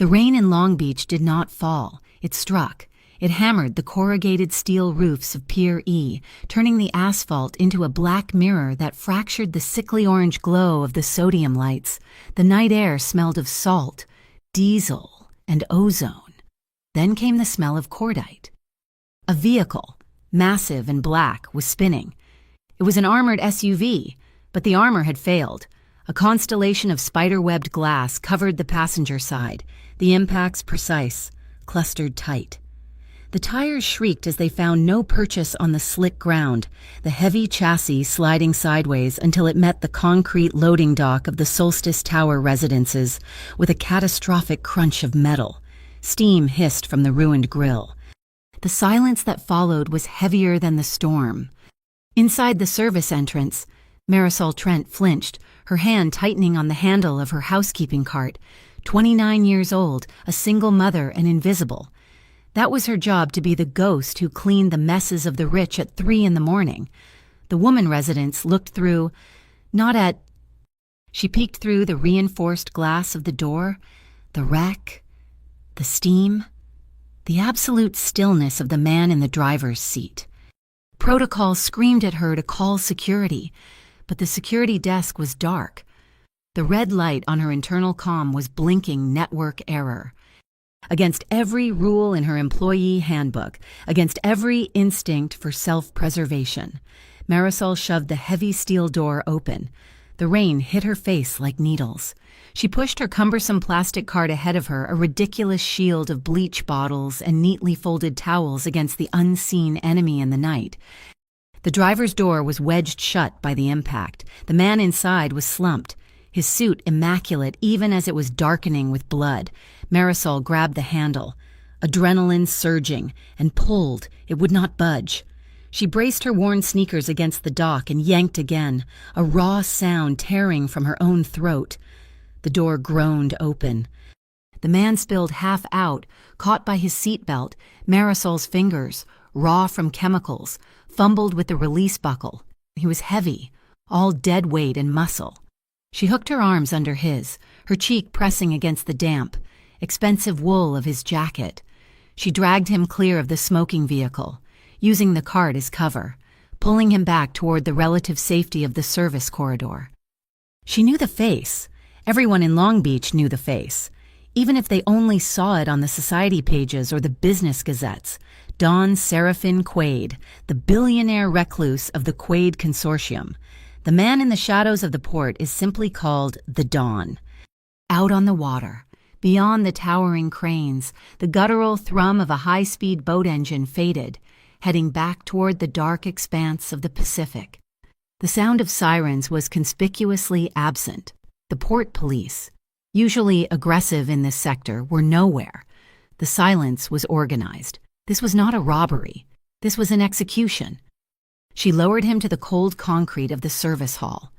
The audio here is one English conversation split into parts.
The rain in Long Beach did not fall. It struck. It hammered the corrugated steel roofs of Pier E, turning the asphalt into a black mirror that fractured the sickly orange glow of the sodium lights. The night air smelled of salt, diesel, and ozone. Then came the smell of cordite. A vehicle, massive and black, was spinning. It was an armored SUV, but the armor had failed. A constellation of spider-webbed glass covered the passenger side, the impacts precise, clustered tight. The tires shrieked as they found no purchase on the slick ground, the heavy chassis sliding sideways until it met the concrete loading dock of the Solstice Tower residences with a catastrophic crunch of metal. Steam hissed from the ruined grille. The silence that followed was heavier than the storm. Inside the service entrance, Marisol Trent flinched, her hand tightening on the handle of her housekeeping cart. 29 years old, a single mother and invisible. That was her job, to be the ghost who cleaned the messes of the rich at 3 a.m. The woman residents looked through, not at... She peeked through the reinforced glass of the door, the wreck, the steam, the absolute stillness of the man in the driver's seat. Protocol screamed at her to call security, but the security desk was dark. The red light on her internal comm was blinking network error. Against every rule in her employee handbook, against every instinct for self-preservation, Marisol shoved the heavy steel door open. The rain hit her face like needles. She pushed her cumbersome plastic cart ahead of her, a ridiculous shield of bleach bottles and neatly folded towels against the unseen enemy in the night. The driver's door was wedged shut by the impact. The man inside was slumped, his suit immaculate even as it was darkening with blood. Marisol grabbed the handle, adrenaline surging, and pulled. It would not budge. She braced her worn sneakers against the dock and yanked again, a raw sound tearing from her own throat. The door groaned open. The man spilled half out, caught by his seatbelt. Marisol's fingers, raw from chemicals, fumbled with the release buckle. He was heavy, all dead weight and muscle. She hooked her arms under his, her cheek pressing against the damp, expensive wool of his jacket. She dragged him clear of the smoking vehicle, using the cart as cover, pulling him back toward the relative safety of the service corridor. She knew the face. Everyone in Long Beach knew the face, even if they only saw it on the society pages or the business gazettes. Don Seraphin Quaid, the billionaire recluse of the Quaid Consortium. The man in the shadows of the port is simply called the Don. Out on the water, beyond the towering cranes, the guttural thrum of a high-speed boat engine faded, heading back toward the dark expanse of the Pacific. The sound of sirens was conspicuously absent. The port police, usually aggressive in this sector, were nowhere. The silence was organized. This was not a robbery. This was an execution. She lowered him to the cold concrete of the service hall.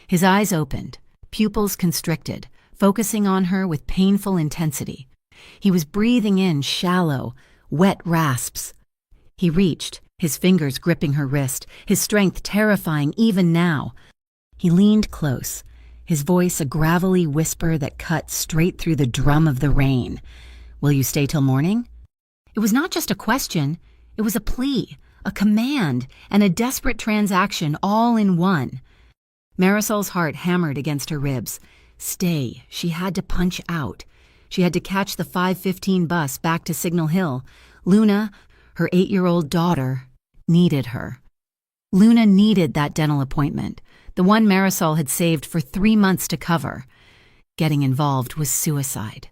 His eyes opened, pupils constricted, focusing on her with painful intensity. He was breathing in shallow, wet rasps. He reached, his fingers gripping her wrist, his strength terrifying even now. He leaned close, his voice a gravelly whisper that cut straight through the drum of the rain. "Will you stay till morning?" It was not just a question, it was a plea, a command, and a desperate transaction all in one. Marisol's heart hammered against her ribs. Stay, she had to punch out. She had to catch the 5:15 bus back to Signal Hill. Luna, her 8-year-old daughter, needed her. Luna needed that dental appointment, the one Marisol had saved for 3 months to cover. Getting involved was suicide.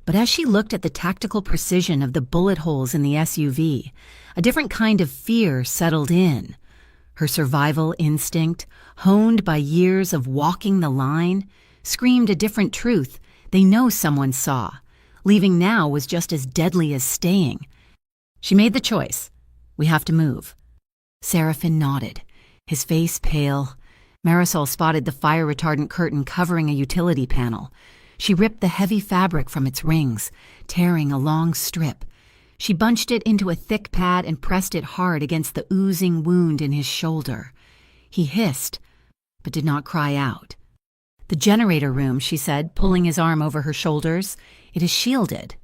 But as she looked at the tactical precision of the bullet holes in the SUV, a different kind of fear settled in. Her survival instinct, honed by years of walking the line, screamed a different truth. They know someone saw. Leaving now was just as deadly as staying. She made the choice. We have to move. Seraphin nodded, his face pale. Marisol spotted the fire-retardant curtain covering a utility panel. She ripped the heavy fabric from its rings, tearing a long strip. She bunched it into a thick pad and pressed it hard against the oozing wound in his shoulder. He hissed, but did not cry out. "The generator room," she said, pulling his arm over her shoulders. It is shielded.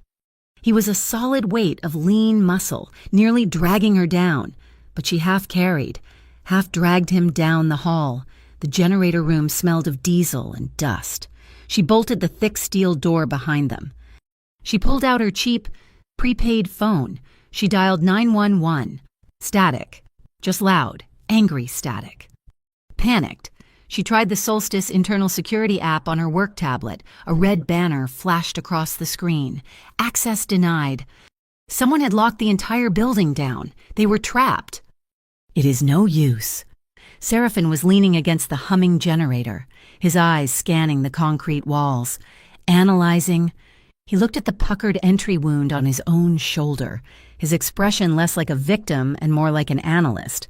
He was a solid weight of lean muscle, nearly dragging her down, but she half carried, half dragged him down the hall. The generator room smelled of diesel and dust. She bolted the thick steel door behind them. She pulled out her cheap, prepaid phone. She dialed 911. Static. Just loud, angry static. Panicked, she tried the Solstice internal security app on her work tablet. A red banner flashed across the screen. Access denied. Someone had locked the entire building down. They were trapped. It is no use. Seraphin was leaning against the humming generator, his eyes scanning the concrete walls, analyzing. He looked at the puckered entry wound on his own shoulder, his expression less like a victim and more like an analyst.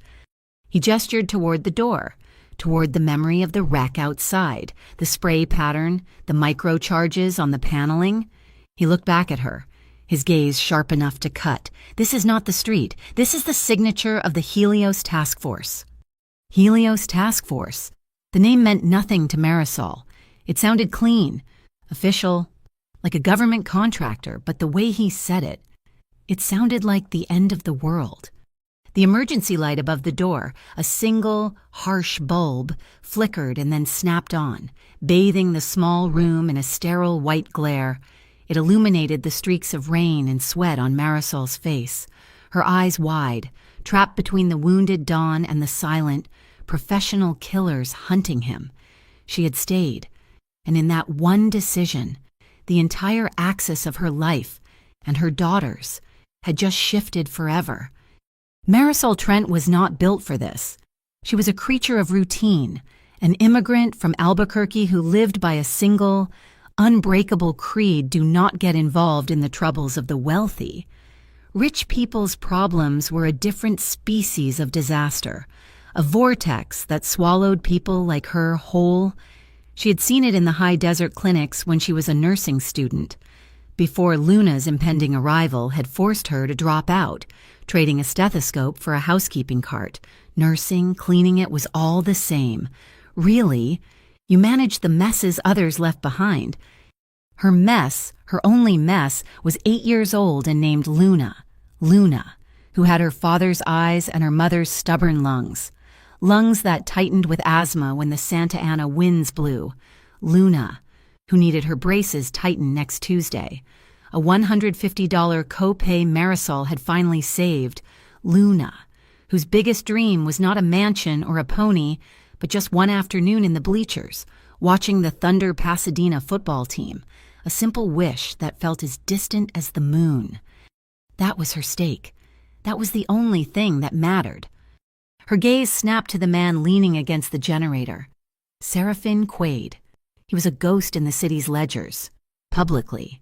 He gestured toward the door, toward the memory of the wreck outside, the spray pattern, the microcharges on the paneling. He looked back at her, his gaze sharp enough to cut. This is not the street. This is the signature of the Helios Task Force. Helios Task Force. The name meant nothing to Marisol. It sounded clean, official, like a government contractor, but the way he said it, it sounded like the end of the world. The emergency light above the door, a single, harsh bulb, flickered and then snapped on, bathing the small room in a sterile white glare. It illuminated the streaks of rain and sweat on Marisol's face, her eyes wide, trapped between the wounded Dawn and the silent, professional killers hunting him. She had stayed, and in that one decision, the entire axis of her life and her daughter's had just shifted forever. Marisol Trent was not built for this. She was a creature of routine, an immigrant from Albuquerque who lived by a single, unbreakable creed: do not get involved in the troubles of the wealthy. Rich people's problems were a different species of disaster, a vortex that swallowed people like her whole. She had seen it in the high desert clinics when she was a nursing student, before Luna's impending arrival had forced her to drop out, trading a stethoscope for a housekeeping cart. Nursing, cleaning it was all the same. Really, you managed the messes others left behind. Her mess, her only mess, was 8 years old and named Luna, who had her father's eyes and her mother's stubborn lungs that tightened with asthma when the Santa Ana winds blew. Luna, who needed her braces tightened next Tuesday. A $150 copay Marisol had finally saved. Luna, whose biggest dream was not a mansion or a pony, but just one afternoon in the bleachers, watching the Thunder Pasadena football team, a simple wish that felt as distant as the moon. That was her stake. That was the only thing that mattered. Her gaze snapped to the man leaning against the generator. Seraphin Quaid. He was a ghost in the city's ledgers, publicly.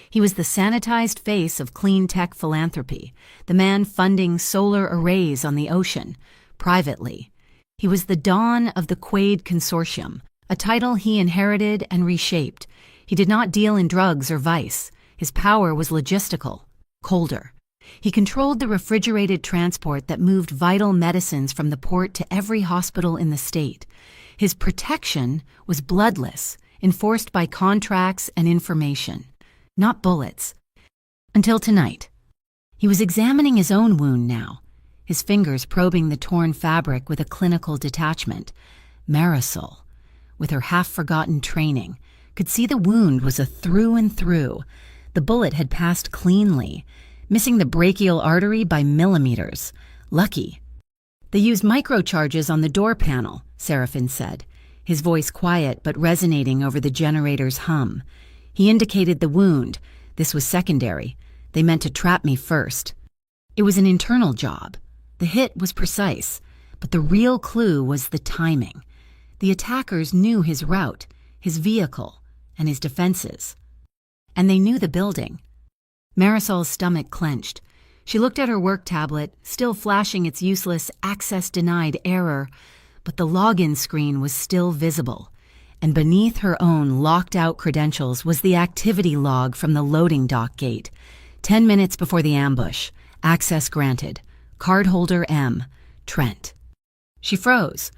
He was the sanitized face of clean tech philanthropy, the man funding solar arrays on the ocean, privately. He was the Dawn of the Quaid Consortium, a title he inherited and reshaped. He did not deal in drugs or vice. His power was logistical, colder. He controlled the refrigerated transport that moved vital medicines from the port to every hospital in the state. His protection was bloodless, enforced by contracts and information, not bullets. Until tonight. He was examining his own wound now, his fingers probing the torn fabric with a clinical detachment. Marisol, with her half-forgotten training, could see the wound was a through and through. The bullet had passed cleanly, missing the brachial artery by millimeters. Lucky. They used microcharges on the door panel, Seraphin said, his voice quiet but resonating over the generator's hum. He indicated the wound. This was secondary. They meant to trap me first. It was an internal job. The hit was precise, but the real clue was the timing. The attackers knew his route, his vehicle, and his defenses. And they knew the building. Marisol's stomach clenched. She looked at her work tablet, still flashing its useless access denied error, but the login screen was still visible, and beneath her own locked-out credentials was the activity log from the loading dock gate. 10 minutes before the ambush. Access granted. Cardholder M. Trent. She froze.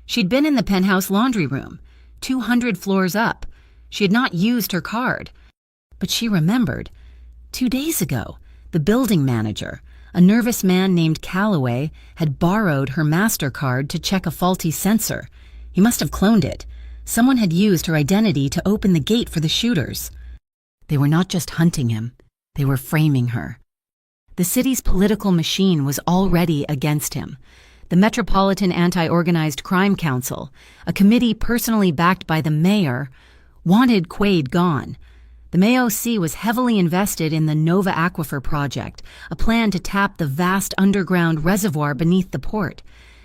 She'd been in the penthouse laundry room, 200 floors up. She had not used her card. But she remembered. 2 days ago, the building manager, a nervous man named Calloway, had borrowed her MasterCard to check a faulty sensor. He must have cloned it. Someone had used her identity to open the gate for the shooters. They were not just hunting him, they were framing her. The city's political machine was already against him. The Metropolitan Anti-Organized Crime Council, a committee personally backed by the mayor, wanted Quaid gone. The MAOC was heavily invested in the Nova Aquifer project, a plan to tap the vast underground reservoir beneath the port.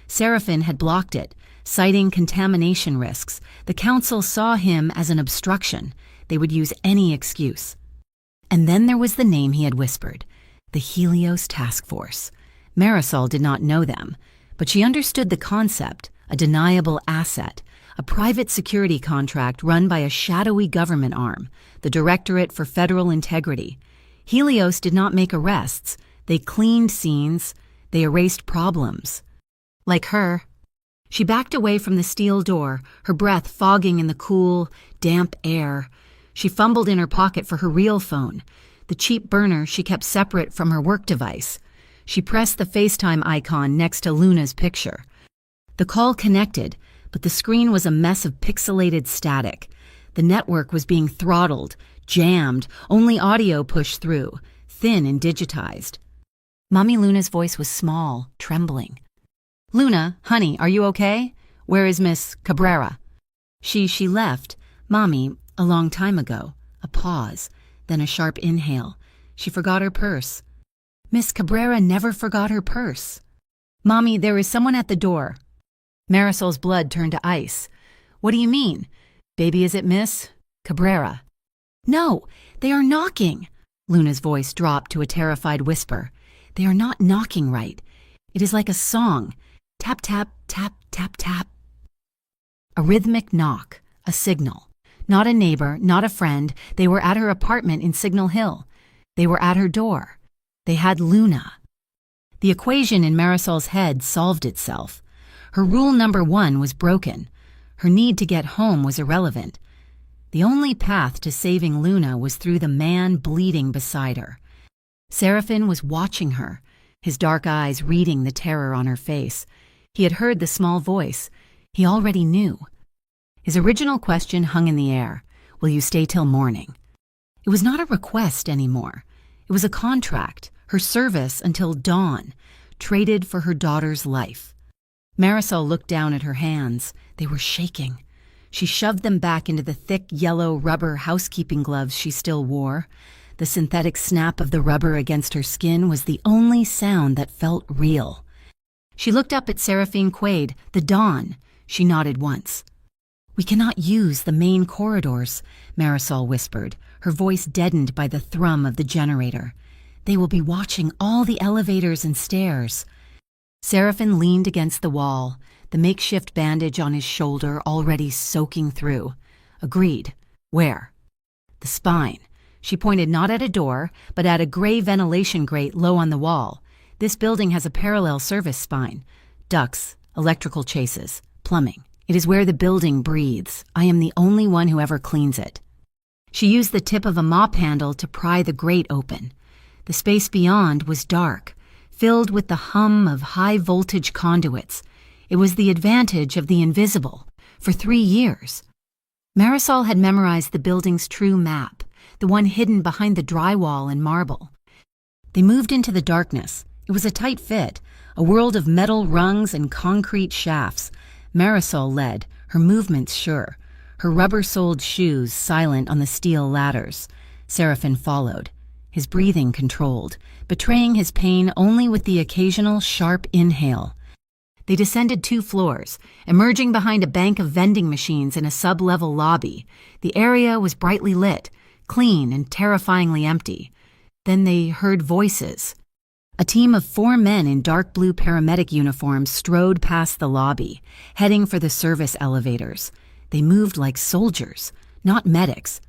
Serafin had blocked it, citing contamination risks. The council saw him as an obstruction. They would use any excuse. And then there was the name he had whispered, the Helios Task Force. Marisol did not know them, but she understood the concept, a deniable asset, a private security contract run by a shadowy government arm, the Directorate for Federal Integrity. Helios did not make arrests. They cleaned scenes. They erased problems. Like her. She backed away from the steel door, her breath fogging in the cool, damp air. She fumbled in her pocket for her real phone, the cheap burner she kept separate from her work device. She pressed the FaceTime icon next to Luna's picture. The call connected, but the screen was a mess of pixelated static. The network was being throttled, jammed, only audio pushed through, thin and digitized. Mommy Luna's voice was small, trembling. "Luna, honey, are you okay? Where is Miss Cabrera?" She left, Mommy, a long time ago. A pause, then a sharp inhale. She forgot her purse. Miss Cabrera never forgot her purse. "Mommy, there is someone at the door." Marisol's blood turned to ice. "What do you mean? Baby, is it Miss Cabrera?" "No, they are knocking." Luna's voice dropped to a terrified whisper. "They are not knocking right. It is like a song. Tap, tap, tap, tap, tap." A rhythmic knock, a signal. Not a neighbor, not a friend. They were at her apartment in Signal Hill. They were at her door. They had Luna. The equation in Marisol's head solved itself. Her rule number 1 was broken. Her need to get home was irrelevant. The only path to saving Luna was through the man bleeding beside her. Serafin was watching her, his dark eyes reading the terror on her face. He had heard the small voice. He already knew. His original question hung in the air. Will you stay till morning? It was not a request anymore. It was a contract, her service until dawn, traded for her daughter's life. Marisol looked down at her hands. They were shaking. She shoved them back into the thick yellow rubber housekeeping gloves she still wore. The synthetic snap of the rubber against her skin was the only sound that felt real. She looked up at Serafin Quaid, the dawn. She nodded once. "We cannot use the main corridors," Marisol whispered, her voice deadened by the thrum of the generator. "They will be watching all the elevators and stairs." Serafin leaned against the wall, the makeshift bandage on his shoulder already soaking through. "Agreed. Where?" "The spine." She pointed not at a door, but at a gray ventilation grate low on the wall. "This building has a parallel service spine. Ducts, electrical chases, plumbing. It is where the building breathes. I am the only one who ever cleans it." She used the tip of a mop handle to pry the grate open. The space beyond was dark, filled with the hum of high-voltage conduits. It was the advantage of the invisible. For 3 years. Marisol had memorized the building's true map, the one hidden behind the drywall and marble. They moved into the darkness. It was a tight fit, a world of metal rungs and concrete shafts. Marisol led, her movements sure, her rubber-soled shoes silent on the steel ladders. Serafin followed, his breathing controlled, betraying his pain only with the occasional sharp inhale. They descended 2 floors, emerging behind a bank of vending machines in a sub-level lobby. The area was brightly lit, clean and terrifyingly empty. Then they heard voices. A team of 4 men in dark blue paramedic uniforms strode past the lobby, heading for the service elevators. They moved like soldiers, not medics.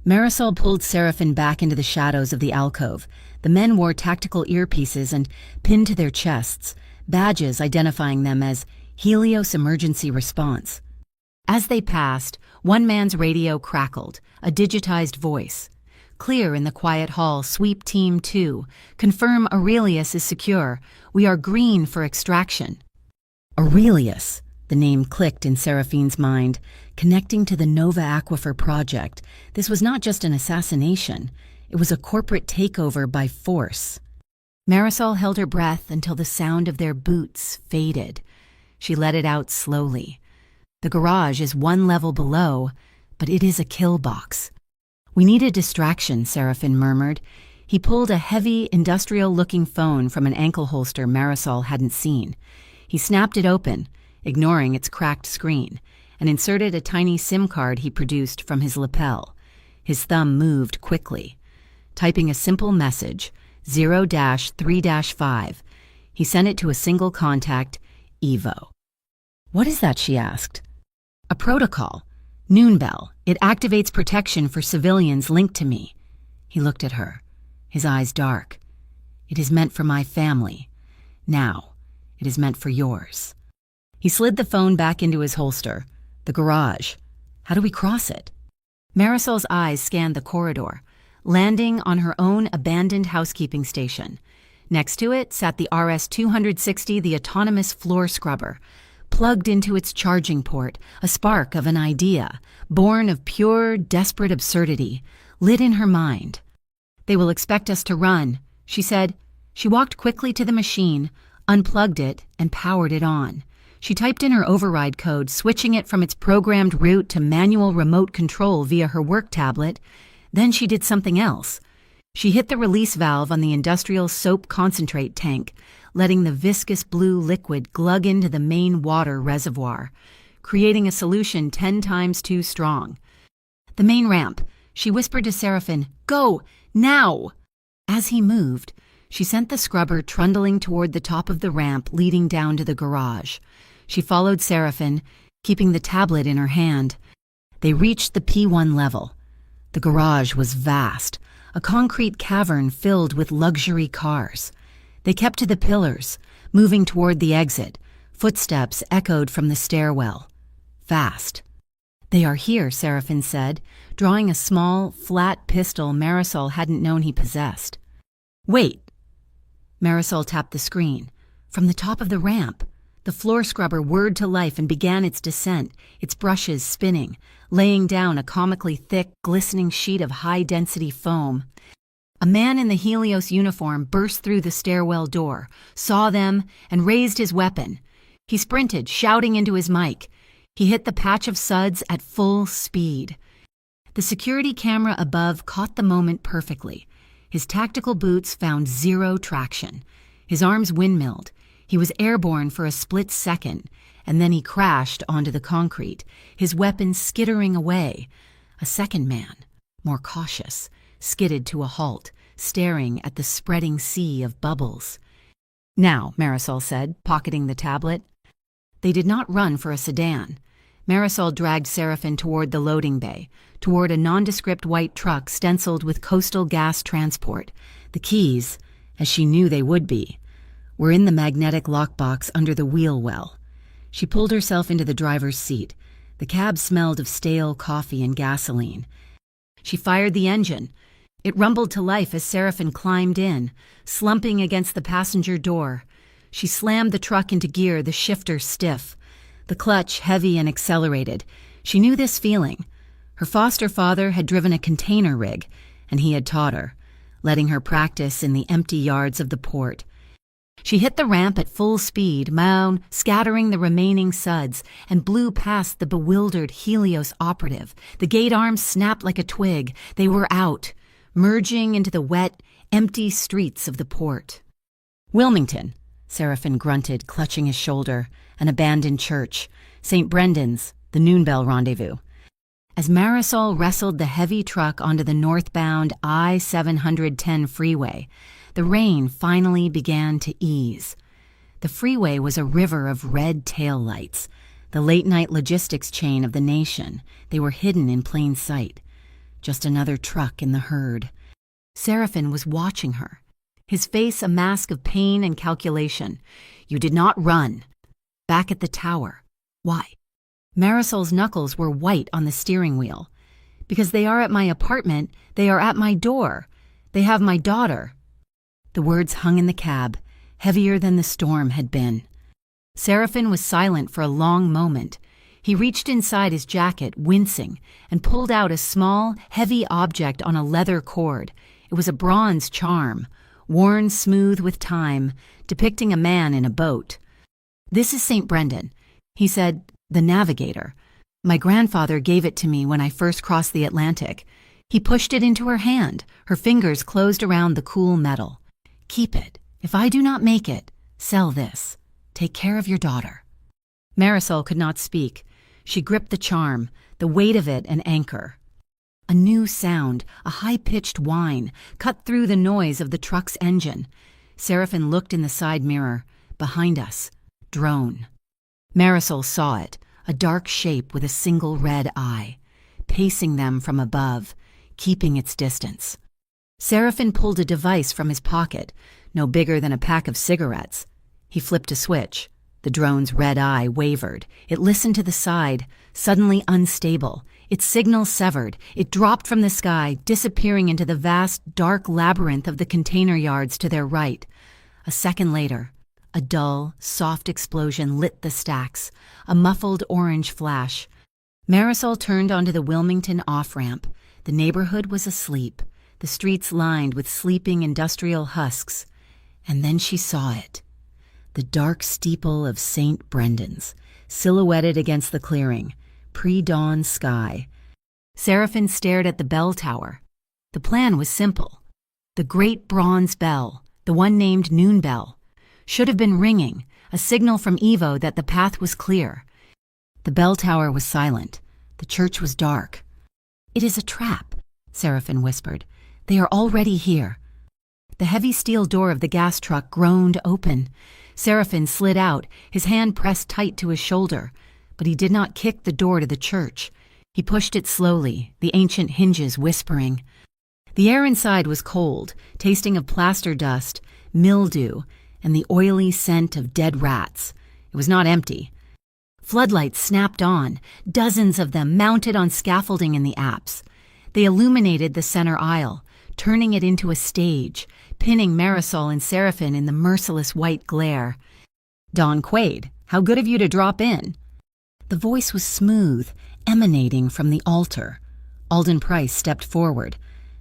Marisol pulled Serafin back into the shadows of the alcove. The men wore tactical earpieces and pinned to their chests, badges identifying them as Helios Emergency Response. As they passed, one man's radio crackled, a digitized voice. Clear in the quiet hall, sweep Team 2. Confirm Aurelius is secure. We are green for extraction. Aurelius, the name clicked in Seraphine's mind, connecting to the Nova Aquifer project. This was not just an assassination. It was a corporate takeover by force. Marisol held her breath until the sound of their boots faded. She let it out slowly. The garage is one level below, but it is a kill box. We need a distraction, Seraphine murmured. He pulled a heavy, industrial-looking phone from an ankle holster Marisol hadn't seen. He snapped it open, ignoring its cracked screen, and inserted a tiny SIM card he produced from his lapel. His thumb moved quickly. Typing a simple message, 0-3-5, he sent it to a single contact, Evo. What is that, she asked. A protocol. Noon bell. It activates protection for civilians linked to me. He looked at her, his eyes dark. It is meant for my family. Now, it is meant for yours. He slid the phone back into his holster. The garage. How do we cross it? Marisol's eyes scanned the corridor, landing on her own abandoned housekeeping station. Next to it sat the RS-260, the autonomous floor scrubber. Plugged into its charging port, a spark of an idea, born of pure, desperate absurdity, lit in her mind. They will expect us to run, she said. She walked quickly to the machine, unplugged it, and powered it on. She typed in her override code, switching it from its programmed route to manual remote control via her work tablet. Then she did something else. She hit the release valve on the industrial soap concentrate tank, letting the viscous blue liquid glug into the main water reservoir, creating a solution 10 times too strong. The main ramp, she whispered to Seraphine, "Go, now!" As he moved, she sent the scrubber trundling toward the top of the ramp leading down to the garage. She followed Seraphine, keeping the tablet in her hand. They reached the P1 level. The garage was vast, a concrete cavern filled with luxury cars. They kept to the pillars, moving toward the exit. Footsteps echoed from the stairwell. Fast. "They are here," Seraphine said, drawing a small, flat pistol Marisol hadn't known he possessed. "Wait." Marisol tapped the screen. From the top of the ramp, the floor scrubber whirred to life and began its descent, its brushes spinning, laying down a comically thick, glistening sheet of high-density foam. A man in the Helios uniform burst through the stairwell door, saw them, and raised his weapon. He sprinted, shouting into his mic. He hit the patch of suds at full speed. The security camera above caught the moment perfectly. His tactical boots found zero traction. His arms windmilled. He was airborne for a split second, and then he crashed onto the concrete, his weapon skittering away. A second man, more cautious, skidded to a halt, staring at the spreading sea of bubbles. "Now," Marisol said, pocketing the tablet. They did not run for a sedan. Marisol dragged Seraphine toward the loading bay, toward a nondescript white truck stenciled with Coastal Gas Transport. The keys, as she knew they would be, were in the magnetic lockbox under the wheel well. She pulled herself into the driver's seat. The cab smelled of stale coffee and gasoline. She fired the engine. It rumbled to life as Seraphine climbed in, slumping against the passenger door. She slammed the truck into gear, the shifter stiff, the clutch heavy and accelerated. She knew this feeling. Her foster father had driven a container rig, and he had taught her, letting her practice in the empty yards of the port. She hit the ramp at full speed, scattering the remaining suds, and blew past the bewildered Helios operative. The gate arms snapped like a twig. They were out, merging into the wet, empty streets of the port. "Wilmington," Seraphine grunted, clutching his shoulder. "An abandoned church. St. Brendan's, the noon bell rendezvous." As Marisol wrestled the heavy truck onto the northbound I-710 freeway, the rain finally began to ease. The freeway was a river of red taillights, the late-night logistics chain of the nation. They were hidden in plain sight. Just another truck in the herd. Seraphine was watching her, his face a mask of pain and calculation. "You did not run." Back at the tower. Why? Marisol's knuckles were white on the steering wheel. Because they are at my apartment, they are at my door. They have my daughter." The words hung in the cab, heavier than the storm had been. Seraphin was silent for a long moment. He reached inside his jacket, wincing, and pulled out a small, heavy object on a leather cord. It was a bronze charm, worn smooth with time, depicting a man in a boat. "This is St. Brendan," he said, "the navigator. My grandfather gave it to me when I first crossed the Atlantic." He pushed it into her hand, her fingers closed around the cool metal. "Keep it. If I do not make it, sell this. Take care of your daughter." Marisol could not speak. She gripped the charm, the weight of it an anchor. A new sound, a high-pitched whine, cut through the noise of the truck's engine. Seraphin looked in the side mirror. Behind us, drone. Marisol saw it, a dark shape with a single red eye, pacing them from above, keeping its distance. Seraphin pulled a device from his pocket, no bigger than a pack of cigarettes. He flipped a switch. The drone's red eye wavered. It listened to the side, suddenly unstable. Its signal severed. It dropped from the sky, disappearing into the vast, dark labyrinth of the container yards to their right. A second later, a dull, soft explosion lit the stacks, a muffled orange flash. Marisol turned onto the Wilmington off-ramp. The neighborhood was asleep, the streets lined with sleeping industrial husks. And then she saw it. The dark steeple of St. Brendan's, silhouetted against the clearing, pre-dawn sky. Seraphin stared at the bell tower. The plan was simple. The great bronze bell, the one named Noon Bell, should have been ringing, a signal from Evo that the path was clear. The bell tower was silent. The church was dark. "It is a trap," Seraphin whispered. "They are already here." The heavy steel door of the gas truck groaned open. Seraphin slid out, his hand pressed tight to his shoulder, but he did not kick the door to the church. He pushed it slowly, the ancient hinges whispering. The air inside was cold, tasting of plaster dust, mildew, and the oily scent of dead rats. It was not empty. Floodlights snapped on, dozens of them mounted on scaffolding in the apse. They illuminated the center aisle, turning it into a stage, pinning Marisol and Seraphin in the merciless white glare. "Don Quaid, how good of you to drop in." The voice was smooth, emanating from the altar. Alden Price stepped forward,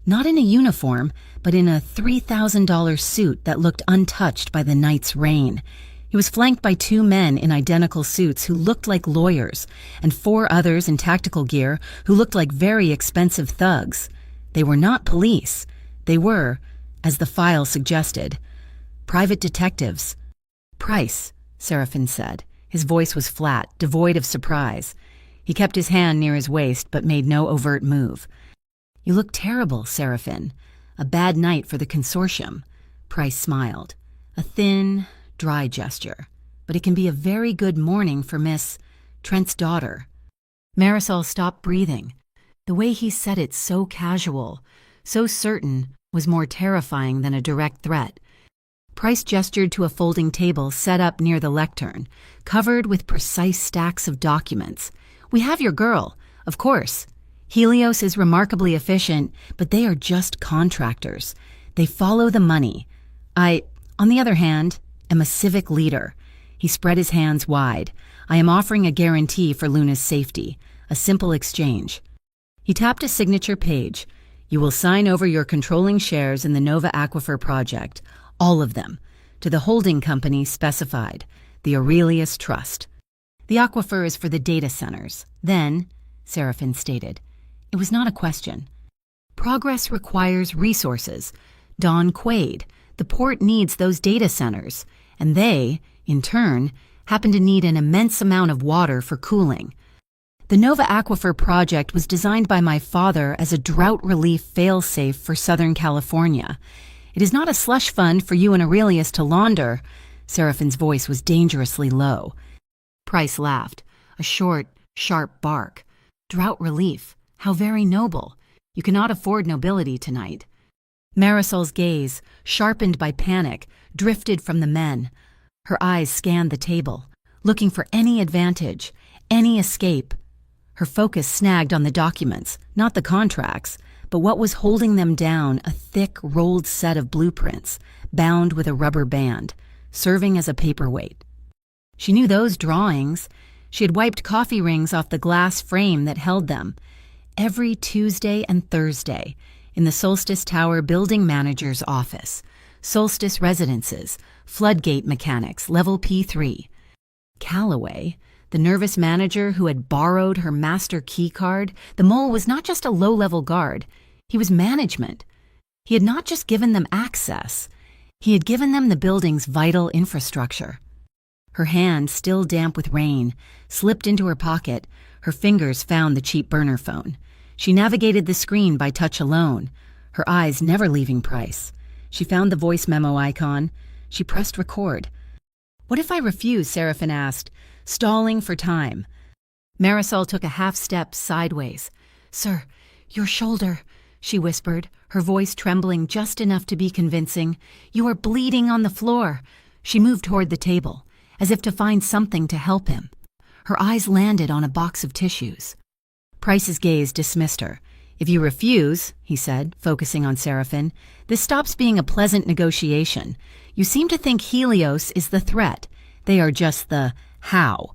not in a uniform, but in a $3,000 suit that looked untouched by the night's rain. He was flanked by two men in identical suits who looked like lawyers, and four others in tactical gear who looked like very expensive thugs. They were not police. They were, as the file suggested, private detectives. "Price," Seraphin said. His voice was flat, devoid of surprise. He kept his hand near his waist but made no overt move. "You look terrible, Seraphin. A bad night for the consortium." Price smiled. A thin, dry gesture. "But it can be a very good morning for Miss Trent's daughter." Marisol stopped breathing. The way he said it, so casual, so certain, was more terrifying than a direct threat. Price gestured to a folding table set up near the lectern, covered with precise stacks of documents. "We have your girl, of course. Helios is remarkably efficient, but they are just contractors. They follow the money. On the other hand, am a civic leader." He spread his hands wide. "I am offering a guarantee for Luna's safety, a simple exchange." He tapped a signature page. "You will sign over your controlling shares in the Nova Aquifer project, all of them, to the holding company specified, the Aurelius Trust. The aquifer is for the data centers. Then," Seraphin stated, it was not a question, "progress requires resources. Don Quaid, the port needs those data centers, and they, in turn, happen to need an immense amount of water for cooling. The Nova Aquifer project was designed by my father as a drought relief fail-safe for Southern California. It is not a slush fund for you and Aurelius to launder." Seraphin's voice was dangerously low. Price laughed, a short, sharp bark. "Drought relief, how very noble. You cannot afford nobility tonight." Marisol's gaze, sharpened by panic, drifted from the men. Her eyes scanned the table, looking for any advantage, any escape. Her focus snagged on the documents, not the contracts, but what was holding them down, a thick, rolled set of blueprints, bound with a rubber band, serving as a paperweight. She knew those drawings. She had wiped coffee rings off the glass frame that held them. Every Tuesday and Thursday, in the Solstice Tower building manager's office, Solstice Residences, Floodgate Mechanics, Level P3. Calloway, the nervous manager who had borrowed her master key card, the mole was not just a low-level guard. He was management. He had not just given them access. He had given them the building's vital infrastructure. Her hand, still damp with rain, slipped into her pocket. Her fingers found the cheap burner phone. She navigated the screen by touch alone, her eyes never leaving Price. She found the voice memo icon. She pressed record. "What if I refuse?" Seraphin asked, stalling for time. Marisol took a half-step sideways. "Sir, your shoulder," she whispered, her voice trembling just enough to be convincing. "You are bleeding on the floor." She moved toward the table, as if to find something to help him. Her eyes landed on a box of tissues. Price's gaze dismissed her. "If you refuse," he said, focusing on Seraphin, "this stops being a pleasant negotiation. You seem to think Helios is the threat. They are just the how.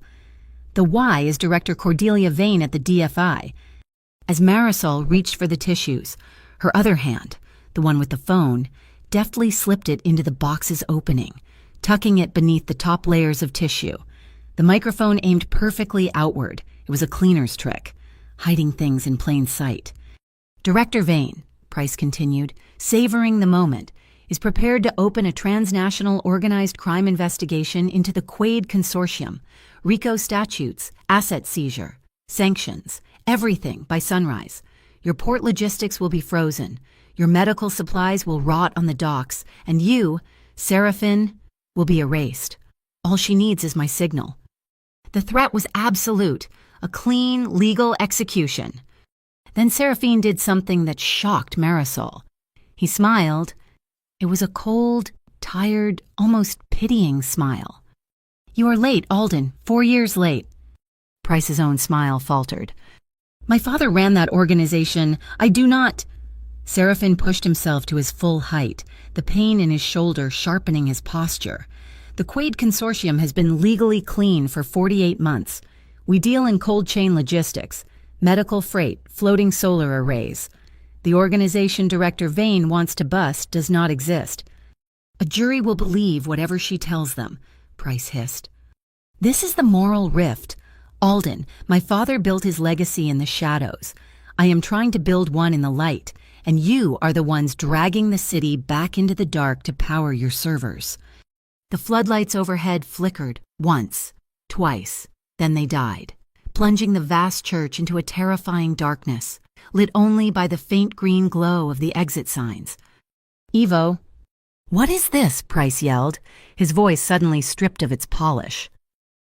The why is Director Cordelia Vane at the DFI." As Marisol reached for the tissues, her other hand, the one with the phone, deftly slipped it into the box's opening, tucking it beneath the top layers of tissue. The microphone aimed perfectly outward. It was a cleaner's trick, hiding things in plain sight. "Director Vane," Price continued, savoring the moment, "is prepared to open a transnational organized crime investigation into the Quaid Consortium, RICO statutes, asset seizure, sanctions, everything by sunrise. Your port logistics will be frozen. Your medical supplies will rot on the docks, and you, Seraphin, will be erased. All she needs is my signal." The threat was absolute, a clean, legal execution. Then Seraphine did something that shocked Marisol. He smiled. It was a cold, tired, almost pitying smile. "You are late, Alden, 4 years late." Price's own smile faltered. "My father ran that organization. I do not—" Seraphin pushed himself to his full height, the pain in his shoulder sharpening his posture. "The Quaid Consortium has been legally clean for 48 months. We deal in cold chain logistics, medical freight, floating solar arrays. The organization Director Vane wants to bust does not exist. A jury will believe whatever she tells them," Price hissed. "This is the moral rift. Alden, my father built his legacy in the shadows. I am trying to build one in the light, and you are the ones dragging the city back into the dark to power your servers." The floodlights overhead flickered, once, twice, then they died, plunging the vast church into a terrifying darkness, lit only by the faint green glow of the exit signs. "Evo." "What is this?" Price yelled, his voice suddenly stripped of its polish.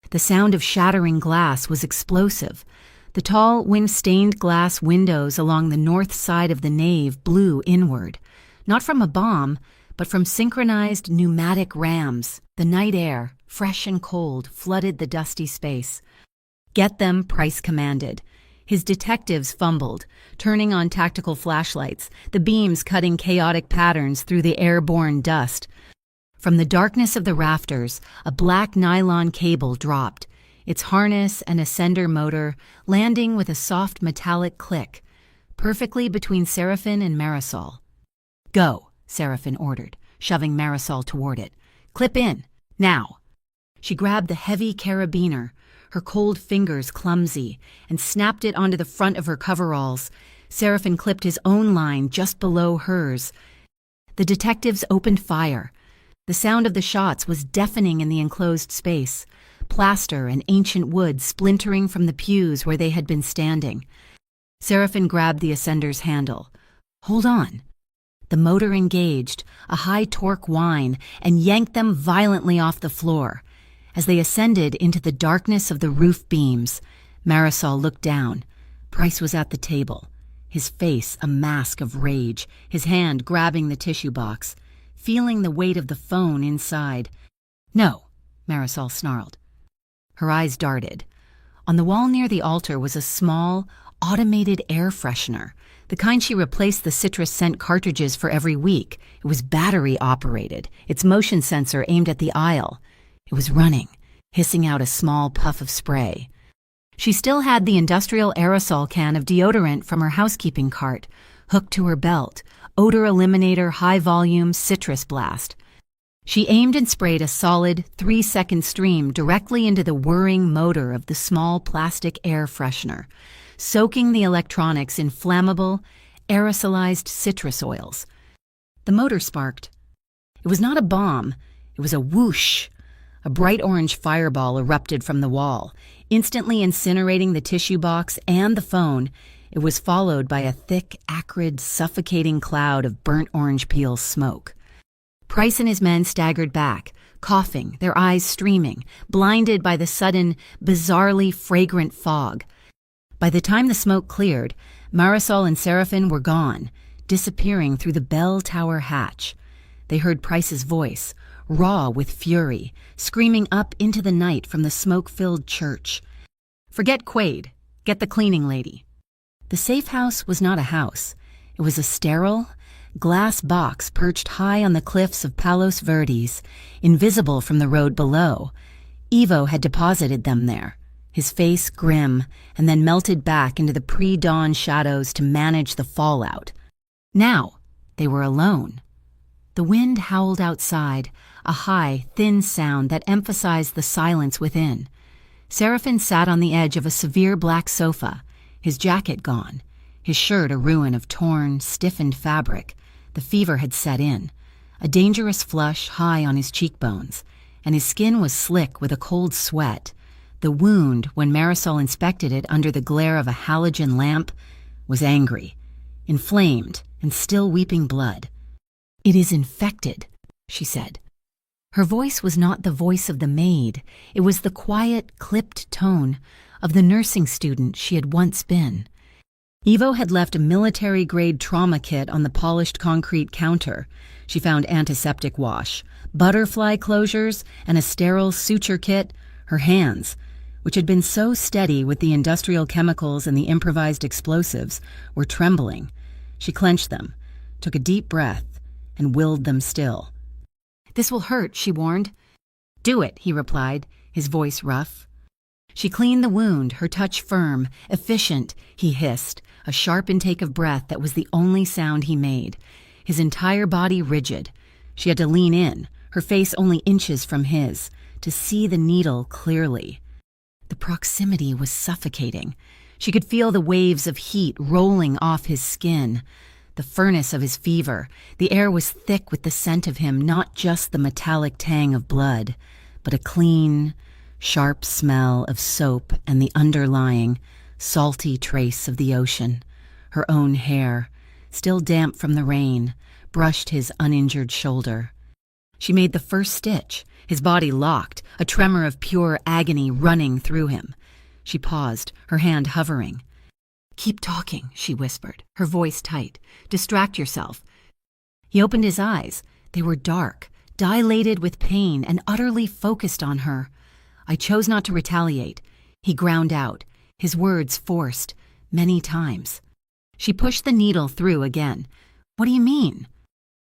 The sound of shattering glass was explosive. The tall, wind-stained glass windows along the north side of the nave blew inward, not from a bomb, but from synchronized pneumatic rams. The night air, fresh and cold, flooded the dusty space. "Get them," Price commanded. His detectives fumbled, turning on tactical flashlights, the beams cutting chaotic patterns through the airborne dust. From the darkness of the rafters, a black nylon cable dropped, its harness and ascender motor landing with a soft metallic click, perfectly between Seraphin and Marisol. "Go," Seraphin ordered, shoving Marisol toward it. "Clip in, now." She grabbed the heavy carabiner, her cold fingers clumsy, and snapped it onto the front of her coveralls. Seraphin clipped his own line just below hers. The detectives opened fire. The sound of the shots was deafening in the enclosed space, plaster and ancient wood splintering from the pews where they had been standing. Seraphin grabbed the ascender's handle. "Hold on." The motor engaged, a high-torque whine, and yanked them violently off the floor. As they ascended into the darkness of the roof beams, Marisol looked down. Price was at the table, his face a mask of rage, his hand grabbing the tissue box, feeling the weight of the phone inside. "No," Marisol snarled. Her eyes darted. On the wall near the altar was a small, automated air freshener, the kind she replaced the citrus scent cartridges for every week. It was battery-operated, its motion sensor aimed at the aisle. It was running, hissing out a small puff of spray. She still had the industrial aerosol can of deodorant from her housekeeping cart, hooked to her belt, odor eliminator high-volume citrus blast. She aimed and sprayed a solid 3-second stream directly into the whirring motor of the small plastic air freshener, soaking the electronics in flammable, aerosolized citrus oils. The motor sparked. It was not a bomb. It was a whoosh. A bright orange fireball erupted from the wall, instantly incinerating the tissue box and the phone. It was followed by a thick, acrid, suffocating cloud of burnt orange peel smoke. Price and his men staggered back, coughing, their eyes streaming, blinded by the sudden, bizarrely fragrant fog. By the time the smoke cleared, Marisol and Seraphin were gone, disappearing through the bell tower hatch. They heard Price's voice, raw with fury, screaming up into the night from the smoke-filled church. "Forget Quaid. Get the cleaning lady." The safe house was not a house. It was a sterile, glass box perched high on the cliffs of Palos Verdes, invisible from the road below. Ivo had deposited them there, his face grim, and then melted back into the pre-dawn shadows to manage the fallout. Now, they were alone. The wind howled outside, a high, thin sound that emphasized the silence within. Seraphin sat on the edge of a severe black sofa, his jacket gone, his shirt a ruin of torn, stiffened fabric. The fever had set in, a dangerous flush high on his cheekbones, and his skin was slick with a cold sweat. The wound, when Marisol inspected it under the glare of a halogen lamp, was angry, inflamed, and still weeping blood. "It is infected," she said. Her voice was not the voice of the maid. It was the quiet, clipped tone of the nursing student she had once been. Ivo had left a military-grade trauma kit on the polished concrete counter. She found antiseptic wash, butterfly closures, and a sterile suture kit. Her hands, which had been so steady with the industrial chemicals and the improvised explosives, were trembling. She clenched them, took a deep breath, and willed them still. "This will hurt," she warned. "Do it," he replied, his voice rough. She cleaned the wound, her touch firm, efficient, he hissed, a sharp intake of breath that was the only sound he made, his entire body rigid. She had to lean in, her face only inches from his, to see the needle clearly. The proximity was suffocating. She could feel the waves of heat rolling off his skin, the furnace of his fever. The air was thick with the scent of him, not just the metallic tang of blood, but a clean, sharp smell of soap and the underlying, salty trace of the ocean. Her own hair, still damp from the rain, brushed his uninjured shoulder. She made the first stitch, his body locked, a tremor of pure agony running through him. She paused, her hand hovering. "Keep talking," she whispered, her voice tight. "Distract yourself." He opened his eyes. They were dark, dilated with pain, and utterly focused on her. "I chose not to retaliate," he ground out, his words forced, many times. She pushed the needle through again. "What do you mean?"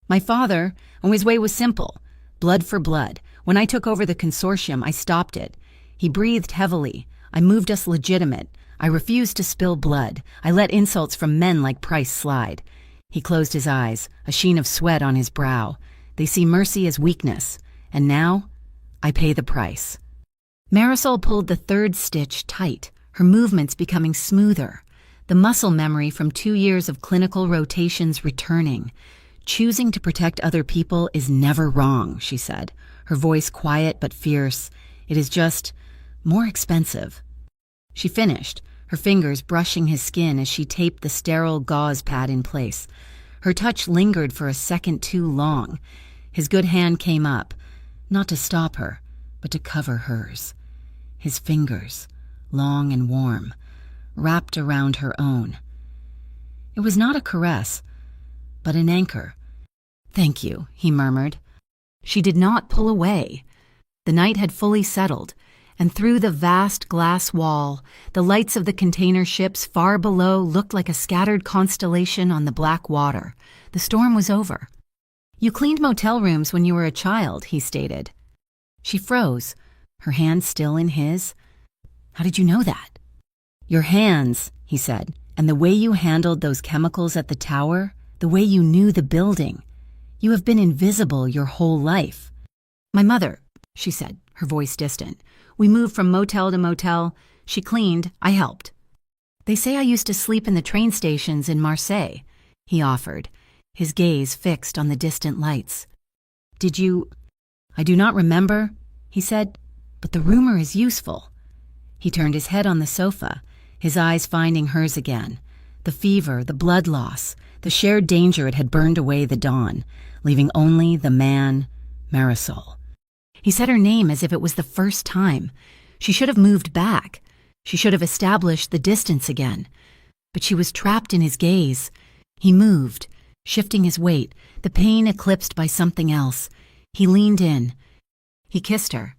"My father, his way was simple. Blood for blood. When I took over the consortium, I stopped it. He breathed heavily. I moved us legitimate. I refused to spill blood. I let insults from men like Price slide." He closed his eyes, a sheen of sweat on his brow. "They see mercy as weakness. And now, I pay the price." Marisol pulled the third stitch tight, her movements becoming smoother, the muscle memory from 2 years of clinical rotations returning. "Choosing to protect other people is never wrong," she said, her voice quiet but fierce. "It is just more expensive." She finished, her fingers brushing his skin as she taped the sterile gauze pad in place. Her touch lingered for a second too long. His good hand came up, not to stop her, but to cover hers. His fingers, long and warm, wrapped around her own. It was not a caress, but an anchor. "Thank you," he murmured. She did not pull away. The night had fully settled, and through the vast glass wall, the lights of the container ships far below looked like a scattered constellation on the black water. The storm was over. "You cleaned motel rooms when you were a child," he stated. She froze, her hand still in his. "How did you know that?" "Your hands," he said, "and the way you handled those chemicals at the tower, the way you knew the building. You have been invisible your whole life." "My mother," she said, her voice distant. "We moved from motel to motel. She cleaned, I helped." "They say I used to sleep in the train stations in Marseille," he offered, his gaze fixed on the distant lights. "Did you—" "I do not remember," he said, "but the rumor is useful." He turned his head on the sofa, his eyes finding hers again. The fever, the blood loss, the shared danger, it had burned away the dawn, leaving only the man, Marisol. He said her name as if it was the first time. She should have moved back. She should have established the distance again. But she was trapped in his gaze. He moved, shifting his weight, the pain eclipsed by something else. He leaned in. He kissed her.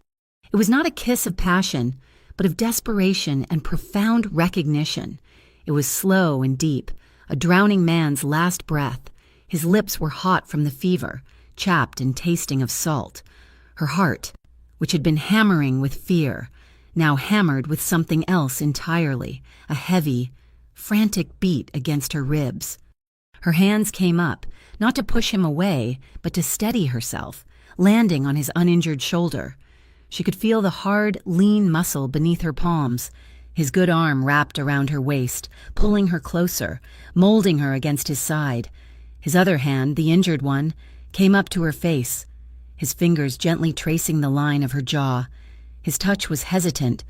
It was not a kiss of passion, but of desperation and profound recognition. It was slow and deep, a drowning man's last breath. His lips were hot from the fever, chapped and tasting of salt. Her heart, which had been hammering with fear, now hammered with something else entirely, a heavy, frantic beat against her ribs. Her hands came up, not to push him away, but to steady herself, landing on his uninjured shoulder. She could feel the hard, lean muscle beneath her palms, his good arm wrapped around her waist, pulling her closer, molding her against his side. His other hand, the injured one, came up to her face, his fingers gently tracing the line of her jaw. His touch was hesitant,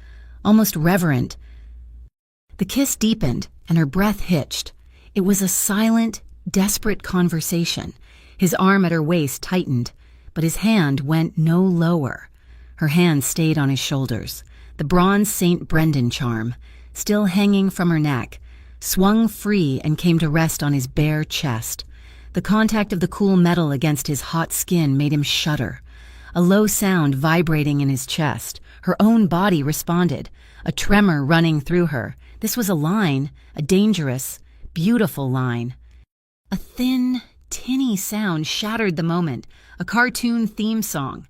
almost reverent. The kiss deepened, and her breath hitched. It was a silent, desperate conversation. His arm at her waist tightened, but his hand went no lower. Her hand stayed on his shoulders, the bronze St. Brendan charm, still hanging from her neck, swung free and came to rest on his bare chest. The contact of the cool metal against his hot skin made him shudder. A low sound vibrating in his chest. Her own body responded, a tremor running through her. This was a line, a dangerous, beautiful line. A thin, tinny sound shattered the moment, a cartoon theme song.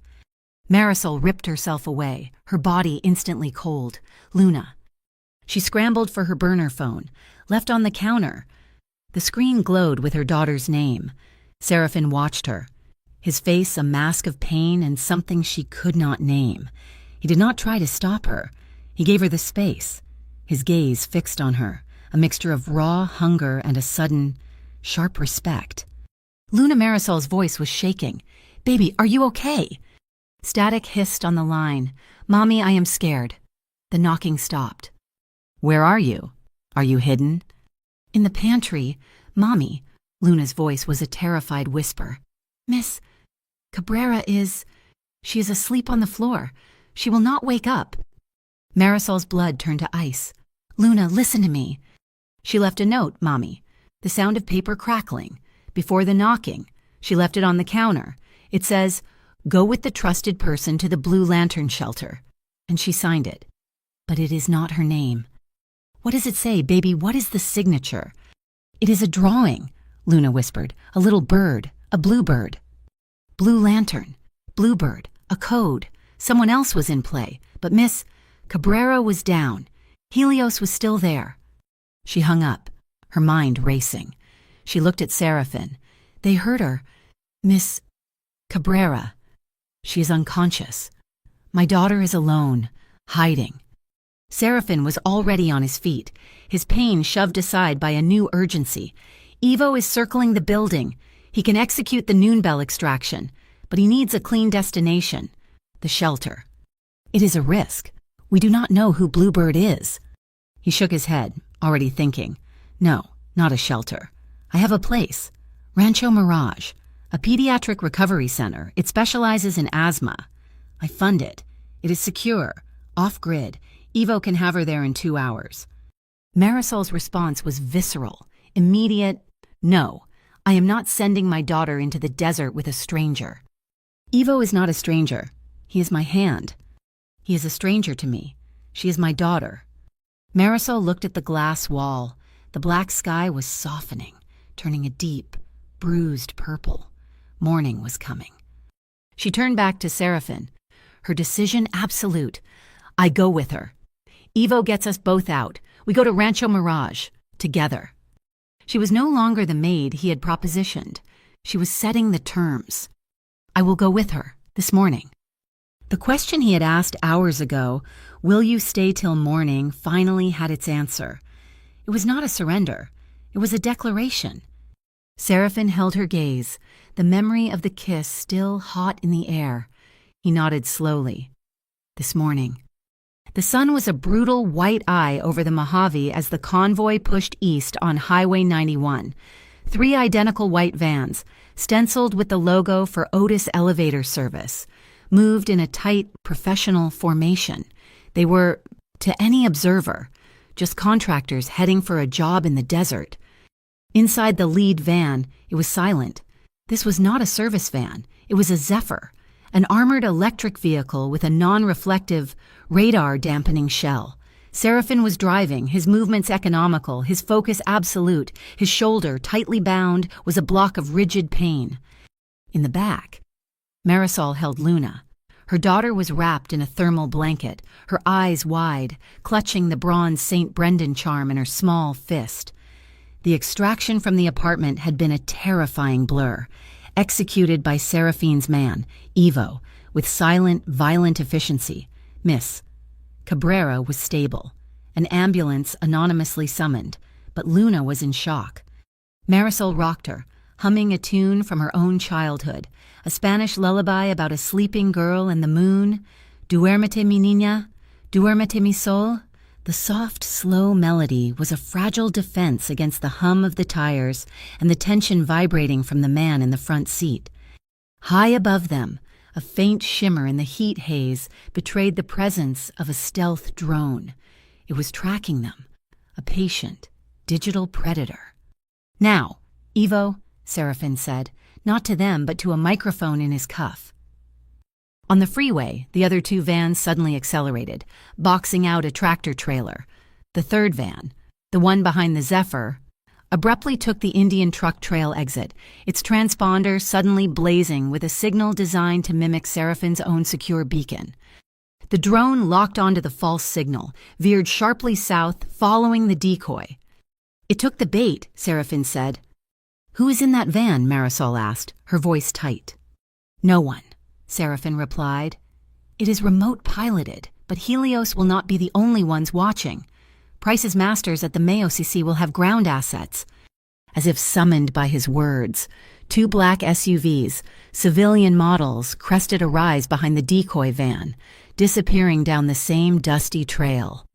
Marisol ripped herself away, her body instantly cold. Luna. She scrambled for her burner phone, left on the counter. The screen glowed with her daughter's name. Seraphin watched her, his face a mask of pain and something she could not name. He did not try to stop her. He gave her the space, his gaze fixed on her, a mixture of raw hunger and a sudden, sharp respect. Luna Marisol's voice was shaking. "Baby, are you okay?" Static hissed on the line. "Mommy, I am scared." The knocking stopped. "Where are you? Are you hidden?" "In the pantry. Mommy," Luna's voice was a terrified whisper. "Miss Cabrera she is asleep on the floor. She will not wake up." Marisol's blood turned to ice. "Luna, listen to me." "She left a note, Mommy." The sound of paper crackling. Before the knocking, she left it on the counter. It says, "Go with the trusted person to the Blue Lantern shelter." And she signed it. But it is not her name. "What does it say, baby? What is the signature?" "It is a drawing," Luna whispered. "A little bird, a bluebird." Blue Lantern, bluebird, a code. Someone else was in play, but Miss Cabrera was down. Helios was still there. She hung up, her mind racing. She looked at Seraphin. They heard her. "Miss Cabrera. She is unconscious. My daughter is alone, hiding." Seraphin was already on his feet, his pain shoved aside by a new urgency. "Evo is circling the building. He can execute the noon bell extraction, but he needs a clean destination, the shelter. It is a risk. We do not know who Bluebird is." He shook his head, already thinking. "No, not a shelter. I have a place. Rancho Mirage, a pediatric recovery center. It specializes in asthma. I fund it. It is secure, off-grid. Evo can have her there in 2 hours." Marisol's response was visceral, immediate. "No, I am not sending my daughter into the desert with a stranger. Evo is not a stranger. He is my hand." He is a stranger to me. She is my daughter. Marisol looked at the glass wall. The black sky was softening, turning a deep, bruised purple. Morning was coming. She turned back to Seraphin. Her decision absolute. I go with her. Ivo gets us both out. We go to Rancho Mirage. Together. She was no longer the maid he had propositioned. She was setting the terms. I will go with her, this morning. The question he had asked hours ago, will you stay till morning, finally had its answer. It was not a surrender. It was a declaration. Seraphin held her gaze, the memory of the kiss still hot in the air. He nodded slowly. This morning. The sun was a brutal white eye over the Mojave as the convoy pushed east on Highway 91. 3 identical white vans, stenciled with the logo for Otis Elevator Service, moved in a tight, professional formation. They were, to any observer, just contractors heading for a job in the desert. Inside the lead van, it was silent. This was not a service van. It was a Zephyr, an armored electric vehicle with a non-reflective, radar-dampening shell. Seraphin was driving, his movements economical, his focus absolute. His shoulder, tightly bound, was a block of rigid pain. In the back, Marisol held Luna. Her daughter was wrapped in a thermal blanket, her eyes wide, clutching the bronze St. Brendan charm in her small fist. The extraction from the apartment had been a terrifying blur, executed by Seraphine's man, Ivo, with silent, violent efficiency. Miss Cabrera was stable. An ambulance anonymously summoned, but Luna was in shock. Marisol rocked her, humming a tune from her own childhood, a Spanish lullaby about a sleeping girl and the moon. Duérmete mi niña, duérmete mi sol. The soft, slow melody was a fragile defense against the hum of the tires and the tension vibrating from the man in the front seat. High above them, a faint shimmer in the heat haze betrayed the presence of a stealth drone. It was tracking them, a patient, digital predator. Now, Ivo, Seraphin said, not to them but to a microphone in his cuff. On the freeway, the other 2 vans suddenly accelerated, boxing out a tractor trailer. The third van, the one behind the Zephyr, abruptly took the Indian truck trail exit, its transponder suddenly blazing with a signal designed to mimic Seraphin's own secure beacon. The drone locked onto the false signal, veered sharply south, following the decoy. It took the bait, Seraphin said. Who is in that van? Marisol asked, her voice tight. No one, Seraphin replied. It is remote piloted, but Helios will not be the only ones watching. Price's masters at the MAOCC will have ground assets. As if summoned by his words, 2 black SUVs, civilian models, crested a rise behind the decoy van, disappearing down the same dusty trail.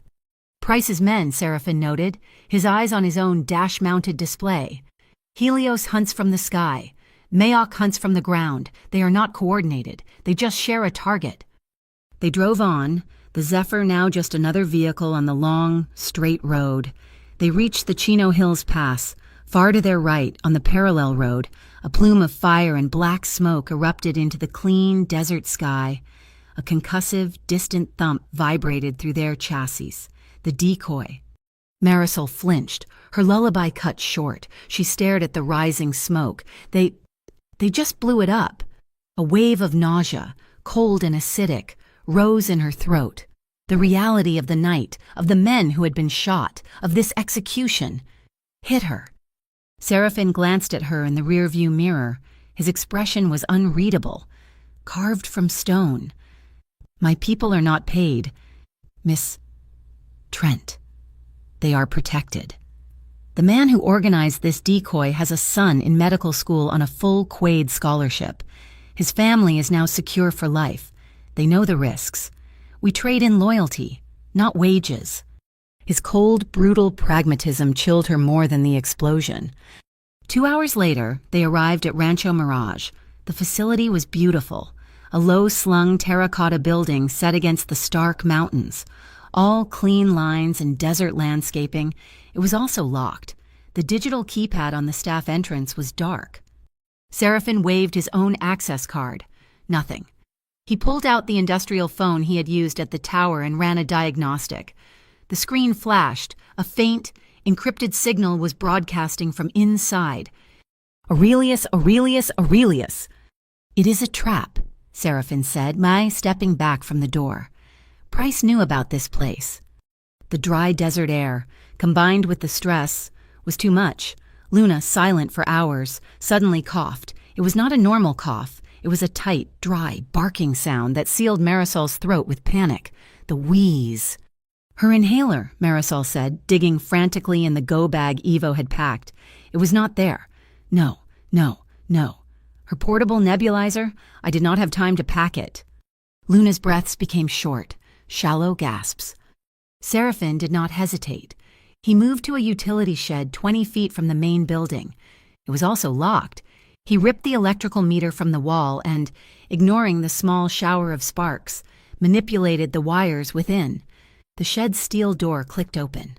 Price's men, Seraphin noted, his eyes on his own dash-mounted display. Helios hunts from the sky. Mayock hunts from the ground. They are not coordinated. They just share a target. They drove on, the Zephyr now just another vehicle on the long, straight road. They reached the Chino Hills Pass. Far to their right, on the parallel road, a plume of fire and black smoke erupted into the clean, desert sky. A concussive, distant thump vibrated through their chassis. The decoy. Marisol flinched, her lullaby cut short. She stared at the rising smoke. They just blew it up. A wave of nausea, cold and acidic, rose in her throat. The reality of the night, of the men who had been shot, of this execution, hit her. Seraphin glanced at her in the rearview mirror. His expression was unreadable, carved from stone. My people are not paid, Miss Trent. They are protected. The man who organized this decoy has a son in medical school on a full Quaid scholarship. His family is now secure for life. They know the risks. We trade in loyalty, not wages. His cold, brutal pragmatism chilled her more than the explosion. 2 hours later, they arrived at Rancho Mirage. The facility was beautiful, a low-slung terracotta building set against the stark mountains. All clean lines and desert landscaping. It was also locked. The digital keypad on the staff entrance was dark. Seraphin waved his own access card. Nothing. He pulled out the industrial phone he had used at the tower and ran a diagnostic. The screen flashed. A faint, encrypted signal was broadcasting from inside. "Aurelius, Aurelius, Aurelius." "It is a trap," Seraphin said, stepping back from the door. Price knew about this place. The dry desert air, combined with the stress, was too much. Luna, silent for hours, suddenly coughed. It was not a normal cough. It was a tight, dry, barking sound that sealed Marisol's throat with panic. The wheeze. "Her inhaler," Marisol said, digging frantically in the go bag Evo had packed. It was not there. No. Her portable nebulizer? I did not have time to pack it. Luna's breaths became short, shallow gasps. Seraphin did not hesitate. He moved to a utility shed 20 feet from the main building. It was also locked. He ripped the electrical meter from the wall and, ignoring the small shower of sparks, manipulated the wires within. The shed's steel door clicked open.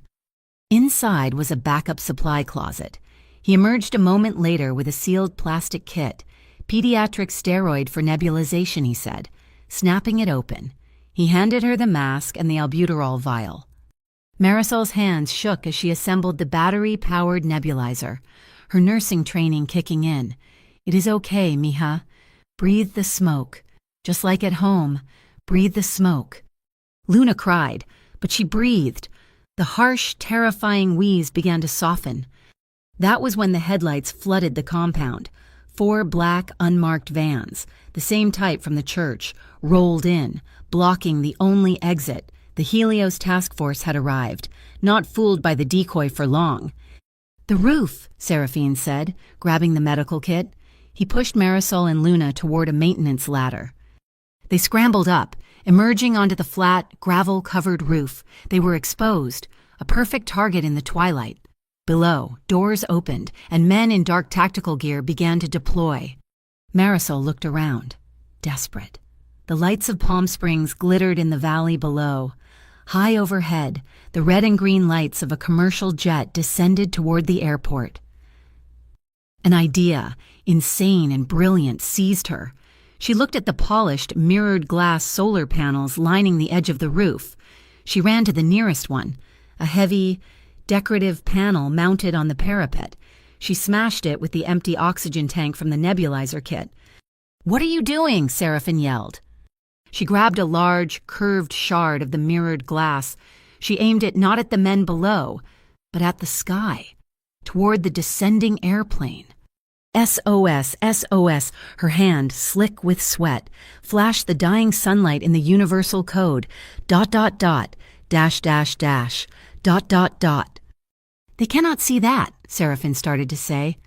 Inside was a backup supply closet. He emerged a moment later with a sealed plastic kit. "Pediatric steroid for nebulization," he said. Snapping it open, he handed her the mask and the albuterol vial. Marisol's hands shook as she assembled the battery-powered nebulizer, her nursing training kicking in. "It is okay, mija. Breathe the smoke. Just like at home. Breathe the smoke." Luna cried, but she breathed. The harsh, terrifying wheeze began to soften. That was when the headlights flooded the compound. 4 black, unmarked vans, the same type from the church, rolled in, blocking the only exit. The Helios task force had arrived, not fooled by the decoy for long. "The roof," Seraphin said, grabbing the medical kit. He pushed Marisol and Luna toward a maintenance ladder. They scrambled up, emerging onto the flat, gravel-covered roof. They were exposed, a perfect target in the twilight. Below, doors opened, and men in dark tactical gear began to deploy. Marisol looked around, desperate. The lights of Palm Springs glittered in the valley below. High overhead, the red and green lights of a commercial jet descended toward the airport. An idea, insane and brilliant, seized her. She looked at the polished, mirrored glass solar panels lining the edge of the roof. She ran to the nearest one, a heavy, decorative panel mounted on the parapet. She smashed it with the empty oxygen tank from the nebulizer kit. "What are you doing?" Seraphin yelled. She grabbed a large, curved shard of the mirrored glass. She aimed it not at the men below, but at the sky, toward the descending airplane. "SOS, SOS," her hand, slick with sweat, flashed the dying sunlight in the universal code, ... .. "They cannot see that," Seraphin started to say.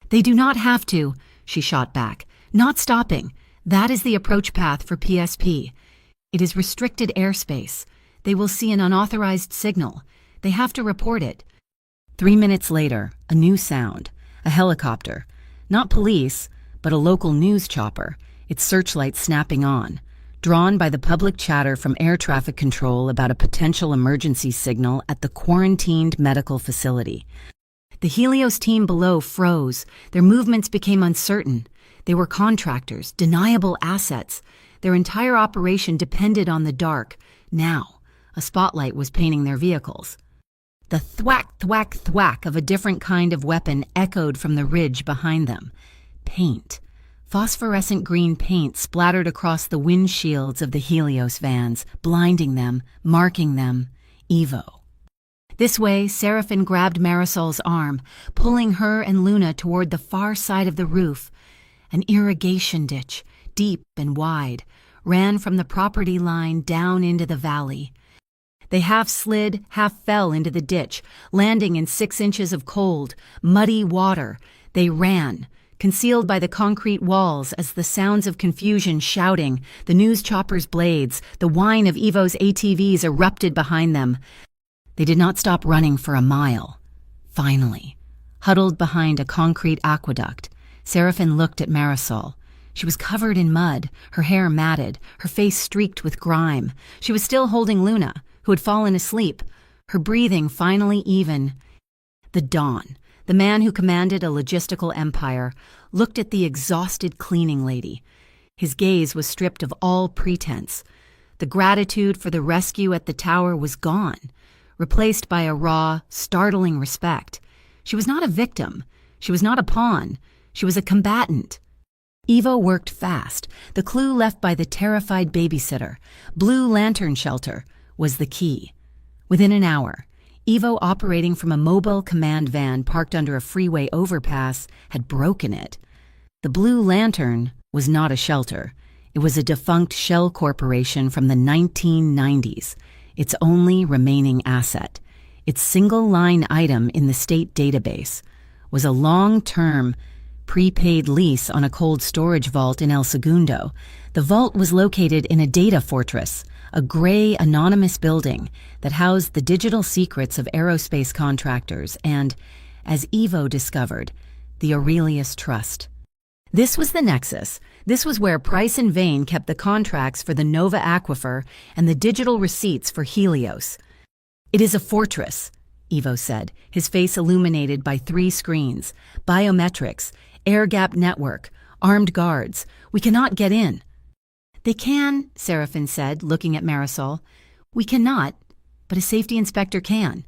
"They do not have to," she shot back. "Not stopping. That is the approach path for PSP. It is restricted airspace. They will see an unauthorized signal. They have to report it." 3 minutes later, a new sound. A helicopter. Not police, but a local news chopper, its searchlight snapping on. Drawn by the public chatter from air traffic control about a potential emergency signal at the quarantined medical facility. The Helios team below froze. Their movements became uncertain. They were contractors, deniable assets. Their entire operation depended on the dark. Now, a spotlight was painting their vehicles. The thwack, thwack, thwack of a different kind of weapon echoed from the ridge behind them. Paint. Phosphorescent green paint splattered across the windshields of the Helios vans, blinding them, marking them. Evo. This way, Seraphin grabbed Marisol's arm, pulling her and Luna toward the far side of the roof. An irrigation ditch, deep and wide, ran from the property line down into the valley. They half slid, half fell into the ditch, landing in 6 inches of cold, muddy water. They ran, concealed by the concrete walls as the sounds of confusion shouting, the news chopper's blades, the whine of Evo's ATVs erupted behind them. They did not stop running for a mile. Finally, huddled behind a concrete aqueduct, Seraphin looked at Marisol. She was covered in mud, her hair matted, her face streaked with grime. She was still holding Luna, who had fallen asleep, her breathing finally even. The Don, the man who commanded a logistical empire, looked at the exhausted cleaning lady. His gaze was stripped of all pretense. The gratitude for the rescue at the tower was gone, replaced by a raw, startling respect. She was not a victim. She was not a pawn. She was a combatant. Evo worked fast. The clue left by the terrified babysitter, Blue Lantern Shelter, was the key. Within an hour, Evo, operating from a mobile command van parked under a freeway overpass, had broken it. The Blue Lantern was not a shelter. It was a defunct shell corporation from the 1990s, its only remaining asset. Its single-line item in the state database was a long-term, prepaid lease on a cold storage vault in El Segundo. The vault was located in a data fortress, a gray, anonymous building that housed the digital secrets of aerospace contractors and, as Evo discovered, the Aurelius Trust. This was the nexus. This was where Price and Vane kept the contracts for the Nova Aquifer and the digital receipts for Helios. "It is a fortress," Evo said, his face illuminated by 3 screens, biometrics, air-gap network, armed guards. "We cannot get in." "They can," Seraphin said, looking at Marisol. "We cannot, but a safety inspector can."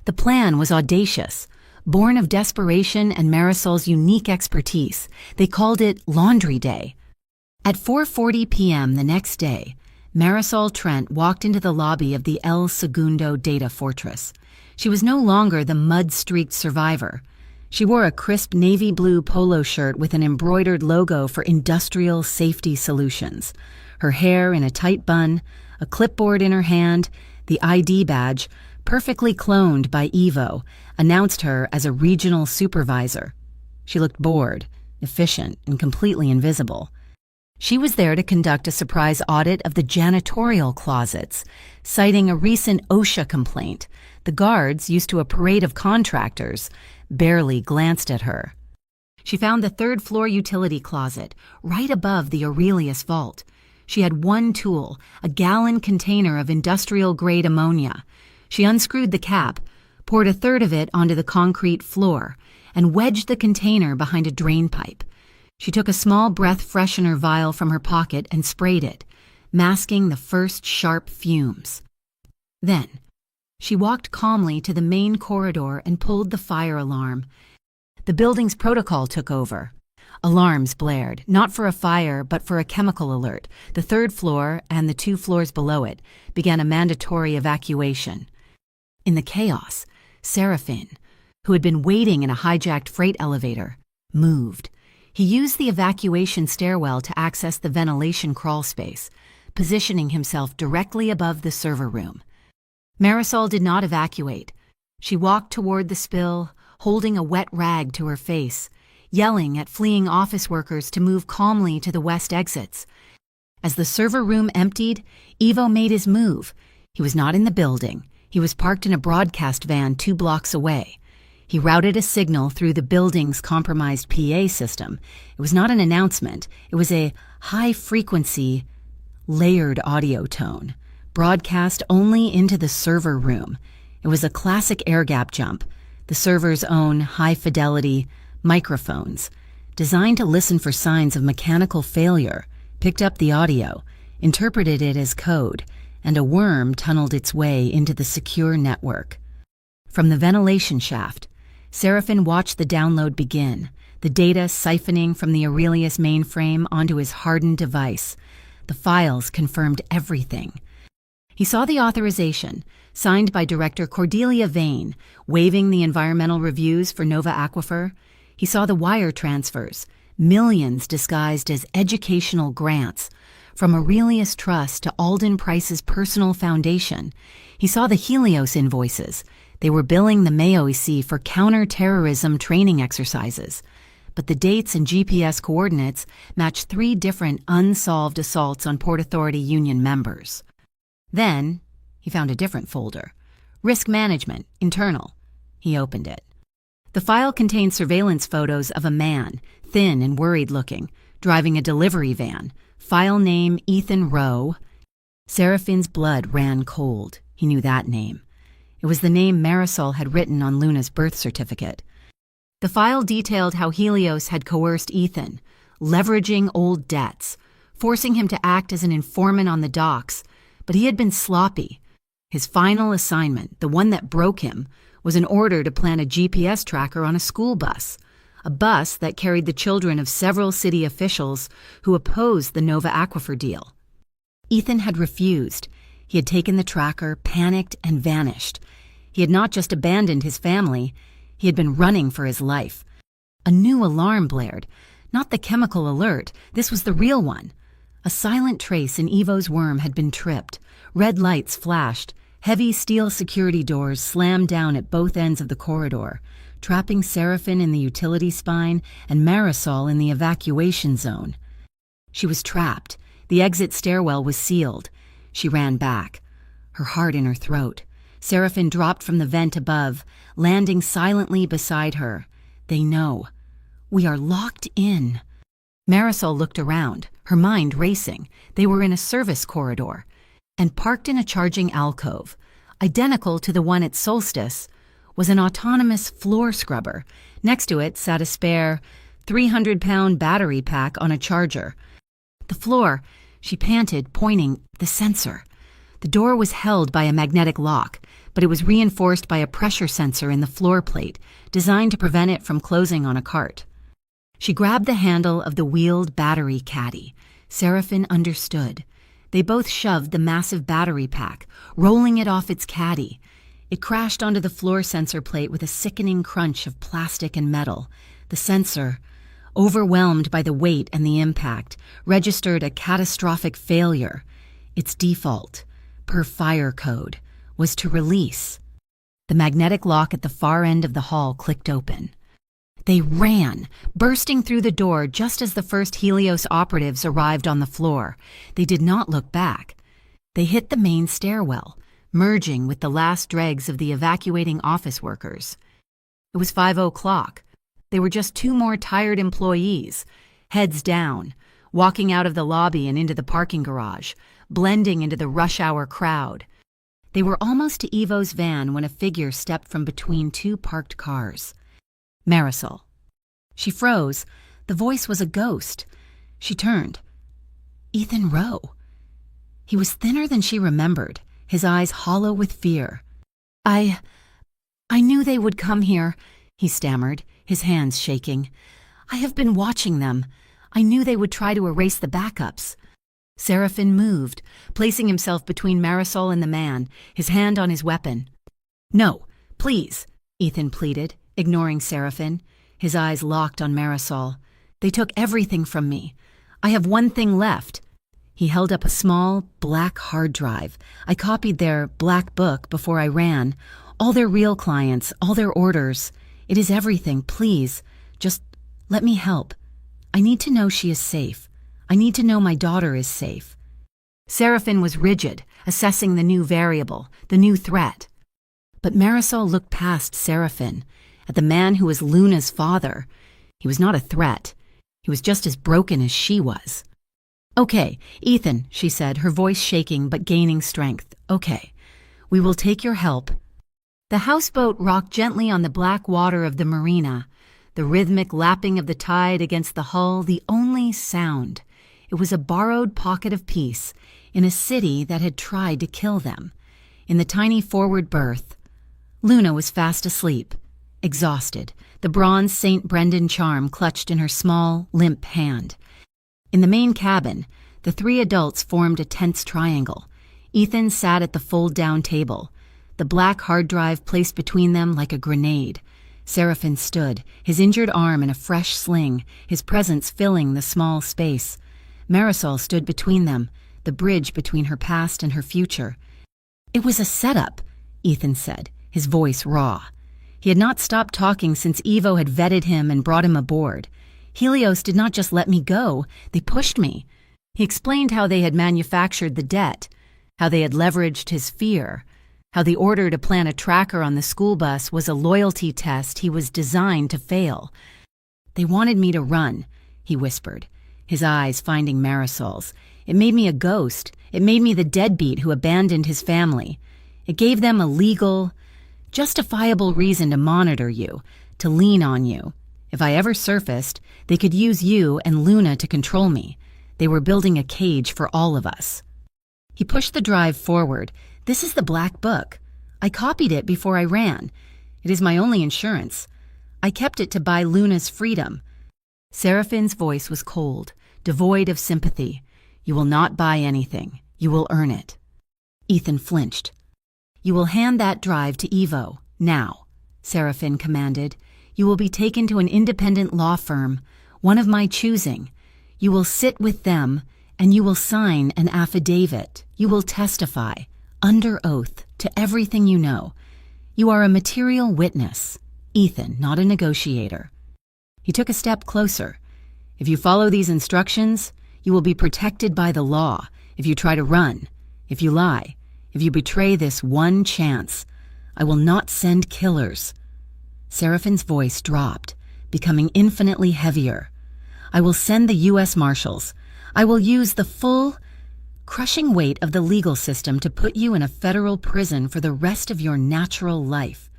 The plan was audacious. Born of desperation and Marisol's unique expertise, they called it Laundry Day. At 4:40 p.m. the next day, Marisol Trent walked into the lobby of the El Segundo Data Fortress. She was no longer the mud-streaked survivor. She wore a crisp navy blue polo shirt with an embroidered logo for Industrial Safety Solutions. Her hair in a tight bun, a clipboard in her hand, the ID badge, perfectly cloned by Evo, announced her as a regional supervisor. She looked bored, efficient, and completely invisible. She was there to conduct a surprise audit of the janitorial closets, citing a recent OSHA complaint. The guards, used to a parade of contractors, barely glanced at her. She found the 3rd-floor utility closet, right above the Aurelius vault. She had one tool, a gallon container of industrial-grade ammonia. She unscrewed the cap, poured a third of it onto the concrete floor, and wedged the container behind a drain pipe. She took a small breath freshener vial from her pocket and sprayed it, masking the first sharp fumes. Then, she walked calmly to the main corridor and pulled the fire alarm. The building's protocol took over. Alarms blared, not for a fire, but for a chemical alert. The 3rd floor, and the 2 floors below it, began a mandatory evacuation. In the chaos, Seraphin, who had been waiting in a hijacked freight elevator, moved. He used the evacuation stairwell to access the ventilation crawl space, positioning himself directly above the server room. Marisol did not evacuate. She walked toward the spill, holding a wet rag to her face, yelling at fleeing office workers to move calmly to the west exits. As the server room emptied, Evo made his move. He was not in the building. He was parked in a broadcast van 2 blocks away. He routed a signal through the building's compromised PA system. It was not an announcement. It was a high-frequency, layered audio tone, broadcast only into the server room. It was a classic air-gap jump, the server's own high-fidelity microphones, designed to listen for signs of mechanical failure, picked up the audio, interpreted it as code, and a worm tunneled its way into the secure network. From the ventilation shaft, Seraphin watched the download begin, the data siphoning from the Aurelius mainframe onto his hardened device. The files confirmed everything. He saw the authorization, signed by Director Cordelia Vane, waiving the environmental reviews for Nova Aquifer. He saw the wire transfers, millions disguised as educational grants, from Aurelius Trust to Alden Price's personal foundation. He saw the Helios invoices. They were billing the MAOIC for counter-terrorism training exercises. But the dates and GPS coordinates matched 3 different unsolved assaults on Port Authority Union members. Then, he found a different folder. Risk Management, Internal. He opened it. The file contained surveillance photos of a man, thin and worried-looking, driving a delivery van. File name Ethan Rowe. Seraphin's blood ran cold. He knew that name. It was the name Marisol had written on Luna's birth certificate. The file detailed how Helios had coerced Ethan, leveraging old debts, forcing him to act as an informant on the docks, but he had been sloppy. His final assignment, the one that broke him, was an order to plant a GPS tracker on a school bus, a bus that carried the children of several city officials who opposed the Nova Aquifer deal. Ethan had refused. He had taken the tracker, panicked, and vanished. He had not just abandoned his family, he had been running for his life. A new alarm blared. Not the chemical alert, this was the real one. A silent trace in Evo's worm had been tripped. Red lights flashed. Heavy steel security doors slammed down at both ends of the corridor, trapping Seraphin in the utility spine and Marisol in the evacuation zone. She was trapped. The exit stairwell was sealed. She ran back, her heart in her throat. Seraphin dropped from the vent above, landing silently beside her. They know. We are locked in. Marisol looked around, her mind racing. They were in a service corridor, and parked in a charging alcove, identical to the one at Solstice, was an autonomous floor scrubber. Next to it sat a spare 300-pound battery pack on a charger. The floor, she panted, pointing, the sensor. The door was held by a magnetic lock, but it was reinforced by a pressure sensor in the floor plate, designed to prevent it from closing on a cart. She grabbed the handle of the wheeled battery caddy. Seraphin understood. They both shoved the massive battery pack, rolling it off its caddy. It crashed onto the floor sensor plate with a sickening crunch of plastic and metal. The sensor, overwhelmed by the weight and the impact, registered a catastrophic failure. Its default, per fire code, was to release. The magnetic lock at the far end of the hall clicked open. They ran, bursting through the door just as the first Helios operatives arrived on the floor. They did not look back. They hit the main stairwell, merging with the last dregs of the evacuating office workers. It was 5:00. They were just two more tired employees, heads down, walking out of the lobby and into the parking garage, blending into the rush hour crowd. They were almost to Evo's van when a figure stepped from between two parked cars. Marisol. She froze. The voice was a ghost. She turned. Ethan Rowe. He was thinner than she remembered, his eyes hollow with fear. I knew they would come here, he stammered, his hands shaking. I have been watching them. I knew they would try to erase the backups. Seraphin moved, placing himself between Marisol and the man, his hand on his weapon. No, please, Ethan pleaded, ignoring Seraphin. His eyes locked on Marisol. They took everything from me. I have one thing left. He held up a small, black hard drive. I copied their black book before I ran. All their real clients, all their orders. It is everything, please. Just let me help. I need to know she is safe. I need to know my daughter is safe. Seraphin was rigid, assessing the new variable, the new threat. But Marisol looked past Seraphin, at the man who was Luna's father. He was not a threat. He was just as broken as she was. Okay, Ethan, she said, her voice shaking but gaining strength. Okay, we will take your help. The houseboat rocked gently on the black water of the marina, the rhythmic lapping of the tide against the hull the only sound. It was a borrowed pocket of peace in a city that had tried to kill them. In the tiny forward berth, Luna was fast asleep, exhausted, the bronze St. Brendan charm clutched in her small, limp hand. In the main cabin, the three adults formed a tense triangle. Ethan sat at the fold-down table, the black hard drive placed between them like a grenade. Seraphin stood, his injured arm in a fresh sling, his presence filling the small space. Marisol stood between them, the bridge between her past and her future. It was a setup, Ethan said, his voice raw. He had not stopped talking since Evo had vetted him and brought him aboard. Helios did not just let me go, they pushed me. He explained how they had manufactured the debt, how they had leveraged his fear, how the order to plant a tracker on the school bus was a loyalty test he was designed to fail. They wanted me to run, he whispered, his eyes finding Marisol's. It made me a ghost. It made me the deadbeat who abandoned his family. It gave them a legal, justifiable reason to monitor you, to lean on you. If I ever surfaced, they could use you and Luna to control me. They were building a cage for all of us. He pushed the drive forward. This is the Black Book. I copied it before I ran. It is my only insurance. I kept it to buy Luna's freedom. Seraphine's voice was cold, devoid of sympathy. You will not buy anything. You will earn it. Ethan flinched. You will hand that drive to Evo, now, Seraphine commanded. You will be taken to an independent law firm, one of my choosing. You will sit with them, and you will sign an affidavit. You will testify, under oath, to everything you know. You are a material witness, Ethan, not a negotiator. He took a step closer. If you follow these instructions, you will be protected by the law. If you try to run, if you lie, if you betray this one chance, I will not send killers. Seraphine's voice dropped, becoming infinitely heavier. I will send the U.S. Marshals. I will use the full, crushing weight of the legal system to put you in a federal prison for the rest of your natural life.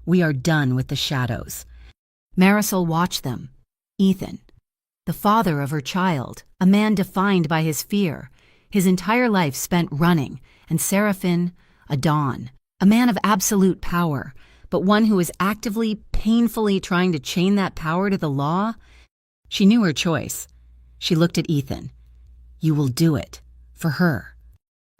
We are done with the shadows. Marisol watched them. Ethan, the father of her child, a man defined by his fear, his entire life spent running, and Seraphine, a Dawn, a man of absolute power, but one who was actively, painfully trying to chain that power to the law. She knew her choice. She looked at Ethan. You will do it. For her.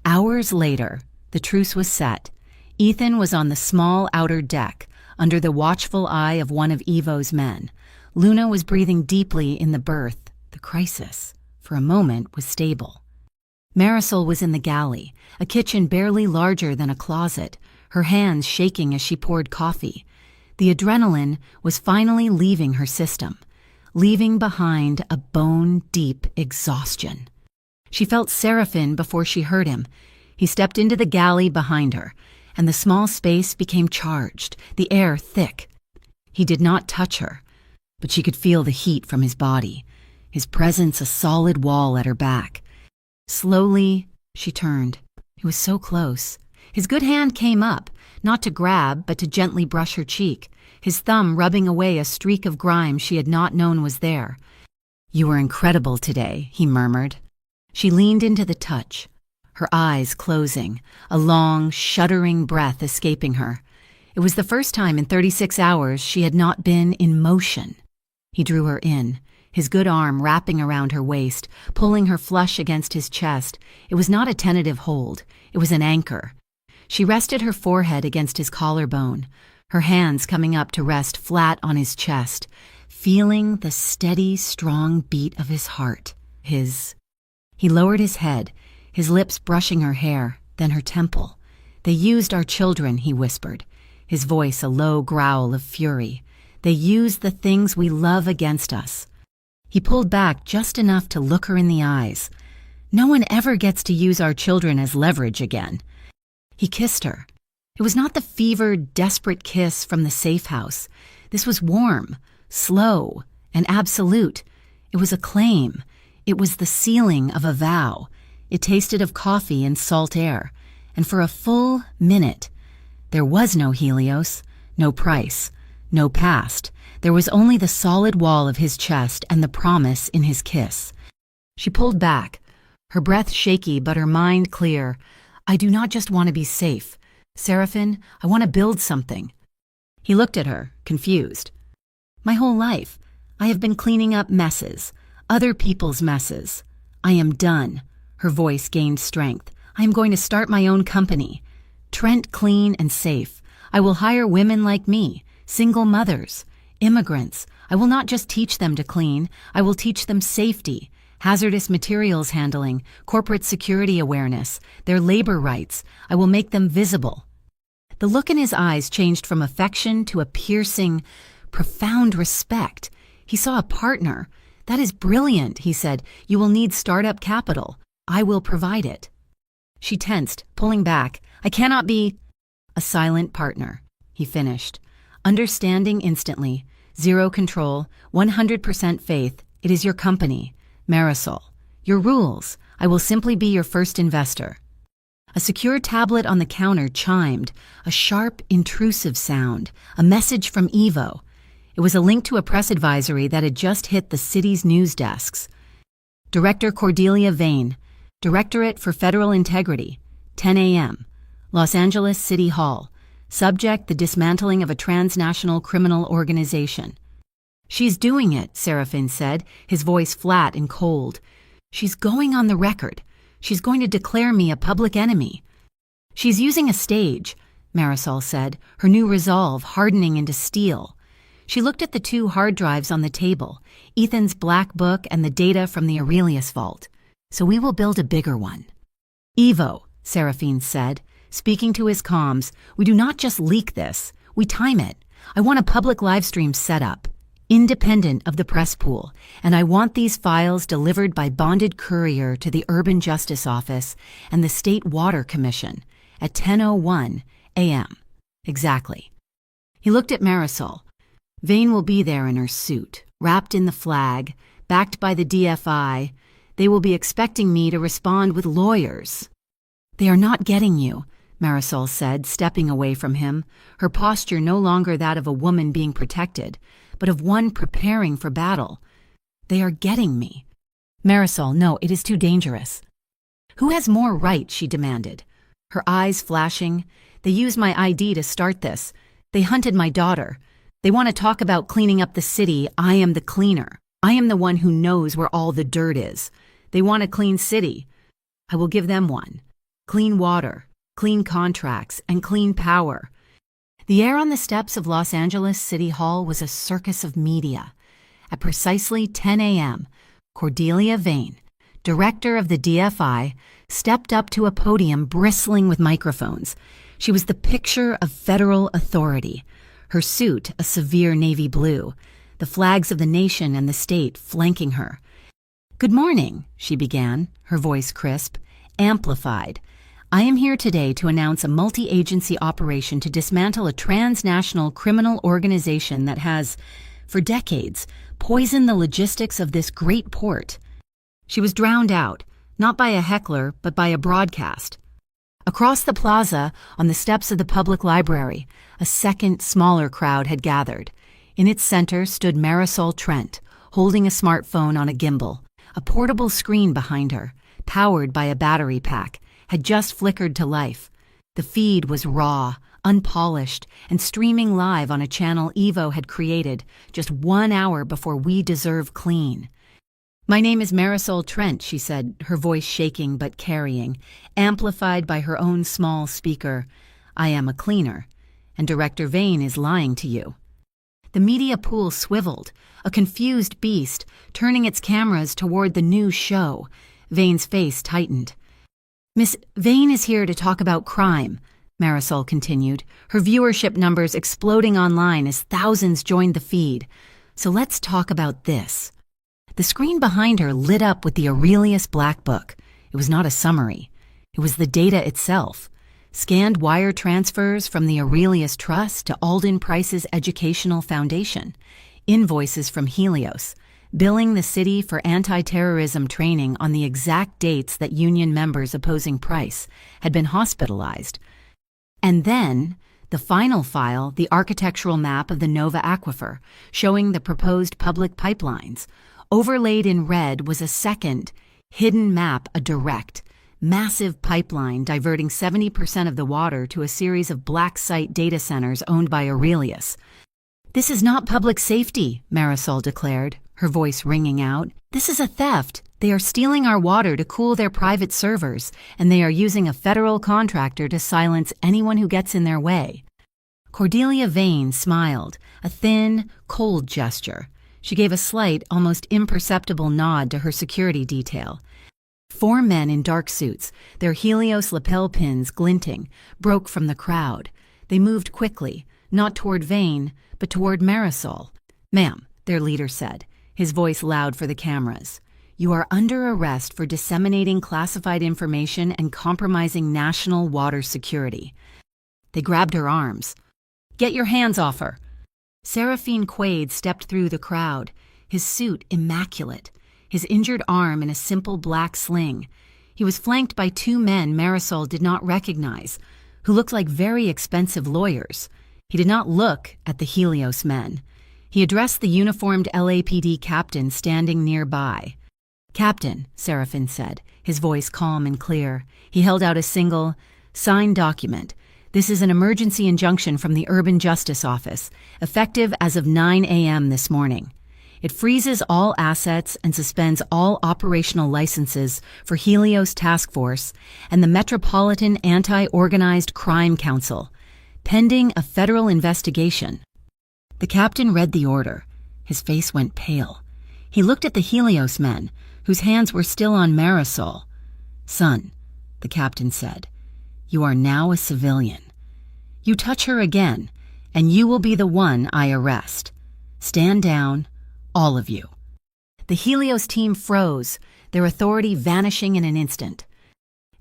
Hours later, the truce was set. Ethan was on the small outer deck, under the watchful eye of one of Evo's men. Luna was breathing deeply in the berth. The crisis, for a moment, was stable. Marisol was in the galley, a kitchen barely larger than a closet, her hands shaking as she poured coffee. The adrenaline was finally leaving her system, leaving behind a bone-deep exhaustion. She felt Seraphine before she heard him. He stepped into the galley behind her, and the small space became charged, the air thick. He did not touch her, but she could feel the heat from his body, his presence a solid wall at her back. Slowly, she turned. It was so close. His good hand came up, not to grab, but to gently brush her cheek, his thumb rubbing away a streak of grime she had not known was there. You were incredible today, he murmured. She leaned into the touch, her eyes closing, a long, shuddering breath escaping her. It was the first time in 36 hours she had not been in motion. He drew her in, his good arm wrapping around her waist, pulling her flush against his chest. It was not a tentative hold. It was an anchor. She rested her forehead against his collarbone, her hands coming up to rest flat on his chest, feeling the steady, strong beat of his heart. He lowered his head, his lips brushing her hair, then her temple. They used our children, he whispered, his voice a low growl of fury. They used the things we love against us. He pulled back just enough to look her in the eyes. No one ever gets to use our children as leverage again. He kissed her. It was not the fevered, desperate kiss from the safe house. This was warm, slow, and absolute. It was a claim. It was the sealing of a vow. It tasted of coffee and salt air. And for a full minute, there was no Helios, no price, no past. There was only the solid wall of his chest and the promise in his kiss. She pulled back, her breath shaky but her mind clear. I do not just want to be safe. Seraphine, I want to build something. He looked at her, confused. My whole life, I have been cleaning up messes. Other people's messes. I am done. Her voice gained strength. I am going to start my own company. Trent Clean and Safe. I will hire women like me, single mothers, immigrants. I will not just teach them to clean. I will teach them safety, hazardous materials handling, corporate security awareness, their labor rights. I will make them visible. The look in his eyes changed from affection to a piercing, profound respect. He saw a partner. That is brilliant, he said. You will need startup capital. I will provide it. She tensed, pulling back. I cannot be a silent partner, he finished. Understanding instantly. Zero control, 100% faith. It is your company, Marisol. Your rules. I will simply be your first investor. A secure tablet on the counter chimed, a sharp, intrusive sound, a message from Evo. It was a link to a press advisory that had just hit the city's news desks. Director Cordelia Vane, Directorate for Federal Integrity, 10 a.m., Los Angeles City Hall. Subject: the dismantling of a transnational criminal organization. She's doing it, Serafin said, his voice flat and cold. She's going on the record. She's going to declare me a public enemy. She's using a stage, Marisol said, her new resolve hardening into steel. She looked at the two hard drives on the table, Ethan's black book and the data from the Aurelius vault. So we will build a bigger one. Evo, Serafin said, speaking to his comms, we do not just leak this, we time it. I want a public livestream set up, independent of the press pool, and I want these files delivered by bonded courier to the Urban Justice Office and the State Water Commission at 10:01 a.m. Exactly. He looked at Marisol. Vane will be there in her suit, wrapped in the flag, backed by the DFI. They will be expecting me to respond with lawyers. They are not getting you, Marisol said, stepping away from him, her posture no longer that of a woman being protected, but of one preparing for battle. They are getting me. Marisol, no, it is too dangerous. Who has more right, she demanded, her eyes flashing. They used my ID to start this. They hunted my daughter. They want to talk about cleaning up the city. I am the cleaner. I am the one who knows where all the dirt is. They want a clean city. I will give them one. Clean water, clean contracts, and clean power. The air on the steps of Los Angeles City Hall was a circus of media. At precisely 10 a.m., Cordelia Vane, director of the DFI, stepped up to a podium bristling with microphones. She was the picture of federal authority, her suit a severe navy blue, the flags of the nation and the state flanking her. Good morning, she began, her voice crisp, amplified. I am here today to announce a multi-agency operation to dismantle a transnational criminal organization that has, for decades, poisoned the logistics of this great port. She was drowned out, not by a heckler, but by a broadcast. Across the plaza, on the steps of the public library, a second, smaller crowd had gathered. In its center stood Marisol Trent, holding a smartphone on a gimbal. A portable screen behind her, powered by a battery pack, had just flickered to life. The feed was raw, unpolished, and streaming live on a channel Evo had created just 1 hour before We Deserve Clean. My name is Marisol Trent, she said, her voice shaking but carrying, amplified by her own small speaker. I am a cleaner, and Director Vane is lying to you. The media pool swiveled, a confused beast, turning its cameras toward the new show. Vane's face tightened. Miss Vane is here to talk about crime, Marisol continued, her viewership numbers exploding online as thousands joined the feed. So let's talk about this. The screen behind her lit up with the Aurelius Black Book. It was not a summary. It was the data itself. Scanned wire transfers from the Aurelius Trust to Alden Price's Educational Foundation. Invoices from Helios, billing the city for anti-terrorism training on the exact dates that union members opposing Price had been hospitalized. And then, the final file, the architectural map of the Nova Aquifer, showing the proposed public pipelines. Overlaid in red was a second, hidden map, a direct, massive pipeline diverting 70% of the water to a series of black site data centers owned by Aurelius. This is not public safety, Marisol declared, her voice ringing out. This is a theft. They are stealing our water to cool their private servers, and they are using a federal contractor to silence anyone who gets in their way. Cordelia Vane smiled, a thin, cold gesture. She gave a slight, almost imperceptible nod to her security detail. 4 men in dark suits, their Helios lapel pins glinting, broke from the crowd. They moved quickly, not toward Vane, but toward Marisol. Ma'am, their leader said, his voice loud for the cameras. You are under arrest for disseminating classified information and compromising national water security. They grabbed her arms. Get your hands off her. Serafin Quaid stepped through the crowd, his suit immaculate, his injured arm in a simple black sling. He was flanked by 2 men Marisol did not recognize, who looked like very expensive lawyers. He did not look at the Helios men. He addressed the uniformed LAPD captain standing nearby. "Captain," Seraphin said, his voice calm and clear. He held out a single, signed document. "This is an emergency injunction from the Urban Justice Office, effective as of 9 a.m. this morning. It freezes all assets and suspends all operational licenses for Helios Task Force and the Metropolitan Anti-Organized Crime Council, pending a federal investigation." The captain read the order. His face went pale. He looked at the Helios men, whose hands were still on Marisol. "Son," the captain said, "you are now a civilian. You touch her again, and you will be the one I arrest. Stand down, all of you." The Helios team froze, their authority vanishing in an instant.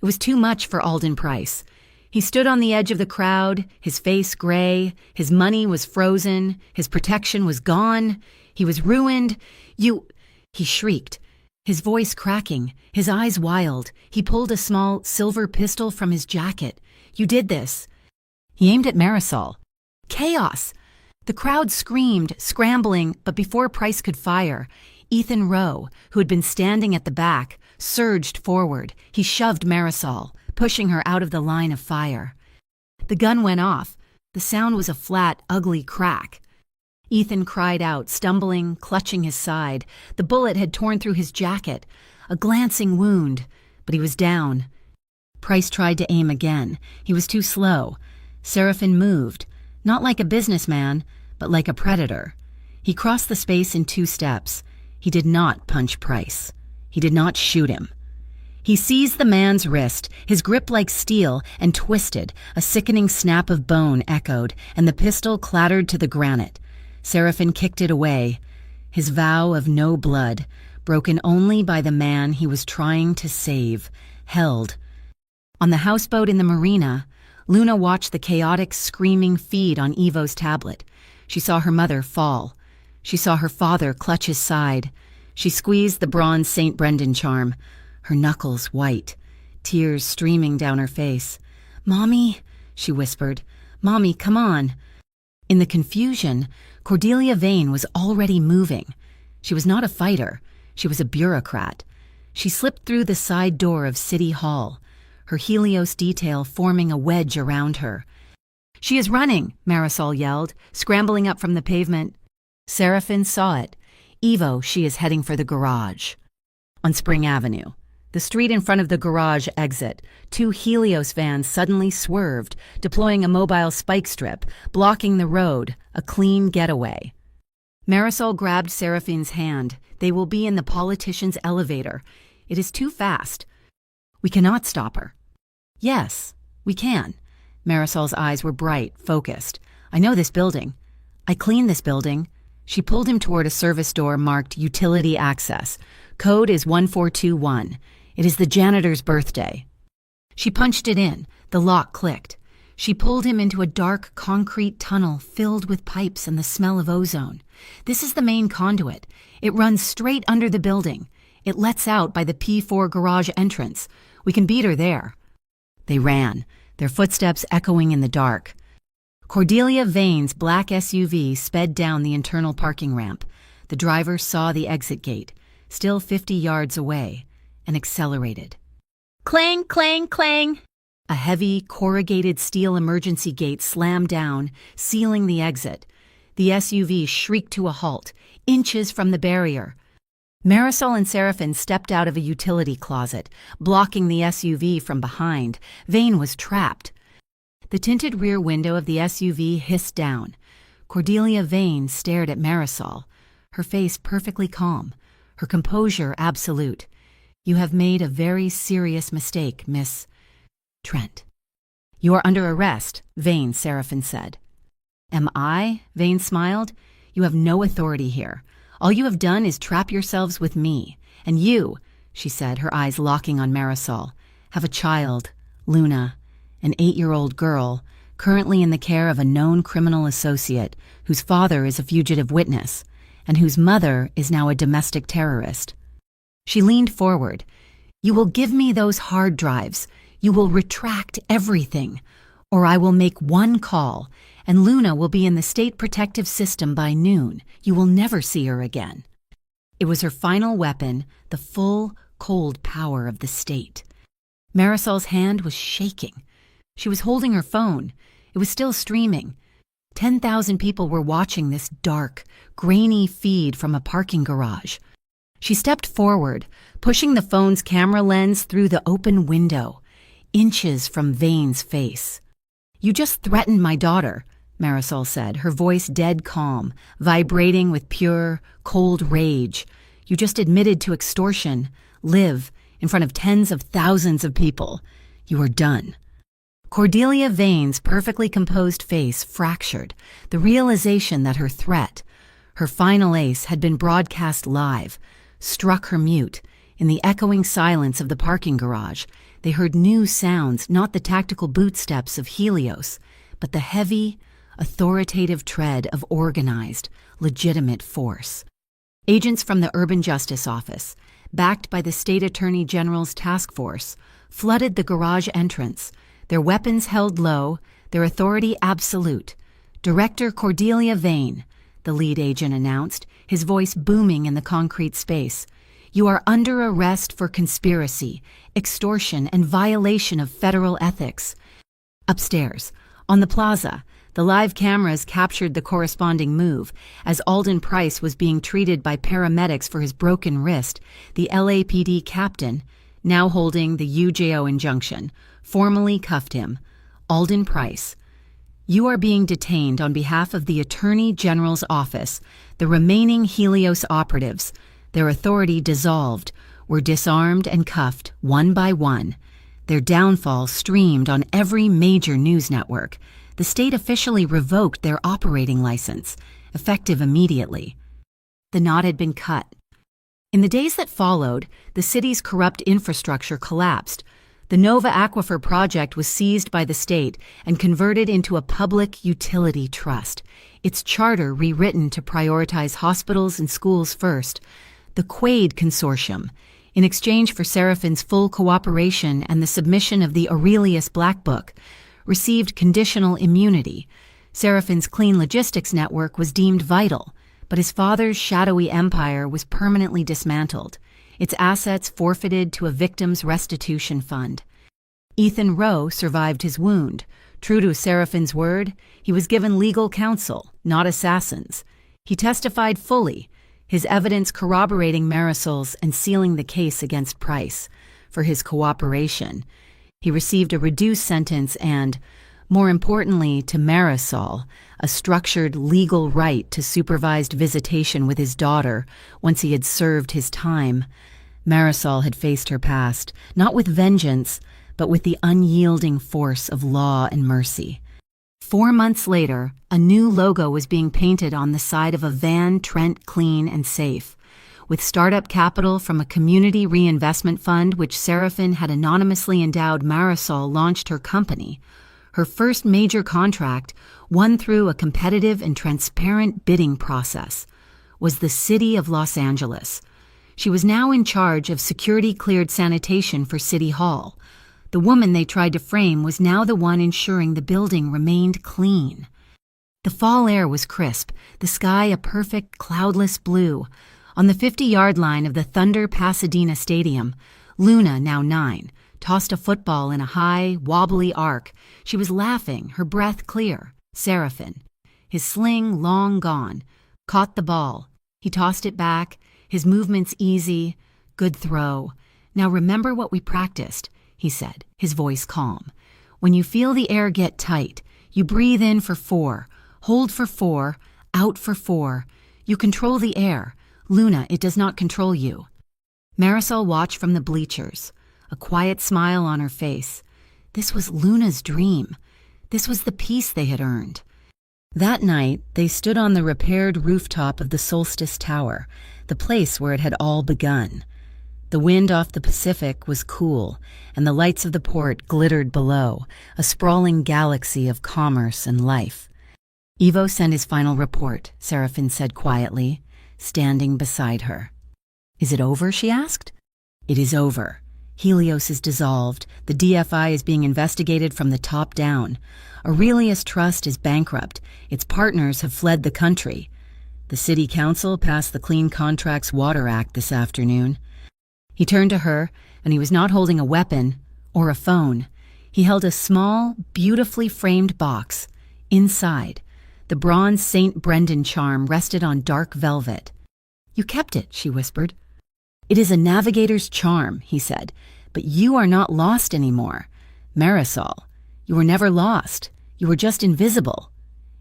It was too much for Alden Price. He stood on the edge of the crowd, his face gray, his money was frozen, his protection was gone, he was ruined. He shrieked, his voice cracking, his eyes wild. He pulled a small silver pistol from his jacket. "You did this." He aimed at Marisol. Chaos! The crowd screamed, scrambling, but before Price could fire, Ethan Rowe, who had been standing at the back, surged forward. He shoved Marisol, pushing her out of the line of fire. The gun went off. The sound was a flat, ugly crack. Ethan cried out, stumbling, clutching his side. The bullet had torn through his jacket, a glancing wound, but he was down. Price tried to aim again. He was too slow. Seraphin moved, not like a businessman, but like a predator. He crossed the space in 2 steps. He did not punch Price. He did not shoot him. He seized the man's wrist, his grip like steel, and twisted. A sickening snap of bone echoed, and the pistol clattered to the granite. Seraphin kicked it away, his vow of no blood, broken only by the man he was trying to save, held. On the houseboat in the marina, Luna watched the chaotic, screaming feed on Evo's tablet. She saw her mother fall. She saw her father clutch his side. She squeezed the bronze St. Brendan charm, her knuckles white, tears streaming down her face. "Mommy," she whispered. "Mommy, come on." In the confusion, Cordelia Vane was already moving. She was not a fighter. She was a bureaucrat. She slipped through the side door of City Hall, her Helios detail forming a wedge around her. "She is running," Marisol yelled, scrambling up from the pavement. Seraphin saw it. "Evo, she is heading for the garage." On Spring Avenue, the street in front of the garage exit, 2 Helios vans suddenly swerved, deploying a mobile spike strip, blocking the road, a clean getaway. Marisol grabbed Seraphin's hand. "They will be in the politician's elevator. It is too fast. We cannot stop her." "Yes, we can." Marisol's eyes were bright, focused. "I know this building. I cleaned this building." She pulled him toward a service door marked Utility Access. "Code is 1421. It is the janitor's birthday." She punched it in. The lock clicked. She pulled him into a dark concrete tunnel filled with pipes and the smell of ozone. "This is the main conduit. It runs straight under the building. It lets out by the P4 garage entrance. We can beat her there." They ran, their footsteps echoing in the dark. Cordelia Vane's black SUV sped down the internal parking ramp. The driver saw the exit gate, still 50 yards away, and accelerated. Clang, clang, clang! A heavy, corrugated steel emergency gate slammed down, sealing the exit. The SUV shrieked to a halt, inches from the barrier. Marisol and Seraphin stepped out of a utility closet, blocking the SUV from behind. Vane was trapped. The tinted rear window of the SUV hissed down. Cordelia Vane stared at Marisol, her face perfectly calm, her composure absolute. "You have made a very serious mistake, Miss Trent." "You are under arrest," Vane, Seraphin said. "Am I?" Vane smiled. "You have no authority here. All you have done is trap yourselves with me. And you," she said, her eyes locking on Marisol, "have a child, Luna, an 8-year-old girl, currently in the care of a known criminal associate whose father is a fugitive witness and whose mother is now a domestic terrorist." She leaned forward. "You will give me those hard drives. You will retract everything, or I will make one call, and Luna will be in the state protective system by noon. You will never see her again." It was her final weapon, the full, cold power of the state. Marisol's hand was shaking. She was holding her phone. It was still streaming. 10,000 people were watching this dark, grainy feed from a parking garage. She stepped forward, pushing the phone's camera lens through the open window, inches from Vane's face. "You just threatened my daughter," Marisol said, her voice dead calm, vibrating with pure, cold rage. "You just admitted to extortion, live, in front of tens of thousands of people. You are done." Cordelia Vane's perfectly composed face fractured, the realization that her threat, her final ace, had been broadcast live, struck her mute. In the echoing silence of the parking garage, they heard new sounds, not the tactical bootsteps of Helios, but the heavy, authoritative tread of organized, legitimate force. Agents from the Urban Justice Office, backed by the State Attorney General's task force, flooded the garage entrance, their weapons held low, their authority absolute. "Director Cordelia Vane," the lead agent announced, his voice booming in the concrete space. "You are under arrest for conspiracy, extortion, and violation of federal ethics." Upstairs, on the plaza, the live cameras captured the corresponding move. As Alden Price was being treated by paramedics for his broken wrist, the LAPD captain, now holding the UJO injunction, formally cuffed him. "Alden Price, you are being detained on behalf of the Attorney General's office. The remaining Helios operatives, their authority dissolved, were disarmed and cuffed one by one. Their downfall streamed on every major news network. The state officially revoked their operating license, effective immediately." The knot had been cut. In the days that followed, the city's corrupt infrastructure collapsed. The Nova Aquifer project was seized by the state and converted into a public utility trust, its charter rewritten to prioritize hospitals and schools first. The Quaid Consortium, in exchange for Seraphine's full cooperation and the submission of the Aurelius Black Book, received conditional immunity. Seraphine's clean logistics network was deemed vital, but his father's shadowy empire was permanently dismantled, its assets forfeited to a victims' restitution fund. Ethan Rowe survived his wound. True to Seraphine's word, he was given legal counsel, not assassins. He testified fully, his evidence corroborating Marisol's and sealing the case against Price. For his cooperation, he received a reduced sentence and, more importantly to Marisol, a structured legal right to supervised visitation with his daughter once he had served his time. Marisol had faced her past, not with vengeance, but with the unyielding force of law and mercy. 4 months later, a new logo was being painted on the side of a van Trent Clean and Safe. With startup capital from a community reinvestment fund which Seraphine had anonymously endowed, Marisol launched her company. Her first major contract, won through a competitive and transparent bidding process, was the City of Los Angeles. She was now in charge of security-cleared sanitation for City Hall. The woman they tried to frame was now the one ensuring the building remained clean. The fall air was crisp, the sky a perfect, cloudless blue. On the 50-yard line of the Thunder Pasadena Stadium, Luna, now 9, tossed a football in a high, wobbly arc. She was laughing, her breath clear. Seraphine, his sling long gone, caught the ball. He tossed it back, his movements easy. "Good throw. Now remember what we practiced," he said, his voice calm. "When you feel the air get tight, you breathe in for 4, hold for 4, out for 4. You control the air. Luna, it does not control you." Marisol watched from the bleachers, a quiet smile on her face. This was Luna's dream. This was the peace they had earned. That night, they stood on the repaired rooftop of the Solstice Tower, the place where it had all begun. The wind off the Pacific was cool, and the lights of the port glittered below, a sprawling galaxy of commerce and life. "Ivo sent his final report," Seraphine said quietly, standing beside her. "Is it over?" she asked. "It is over. Helios is dissolved. The DFI is being investigated from the top down. Aurelius Trust is bankrupt. Its partners have fled the country." The city council passed the Clean Contracts Water Act this afternoon. He turned to her, and he was not holding a weapon or a phone. He held a small, beautifully framed box. Inside, the bronze St. Brendan charm rested on dark velvet. "You kept it," she whispered. "It is a navigator's charm," he said, "but you are not lost anymore. Marisol, you were never lost. You were just invisible."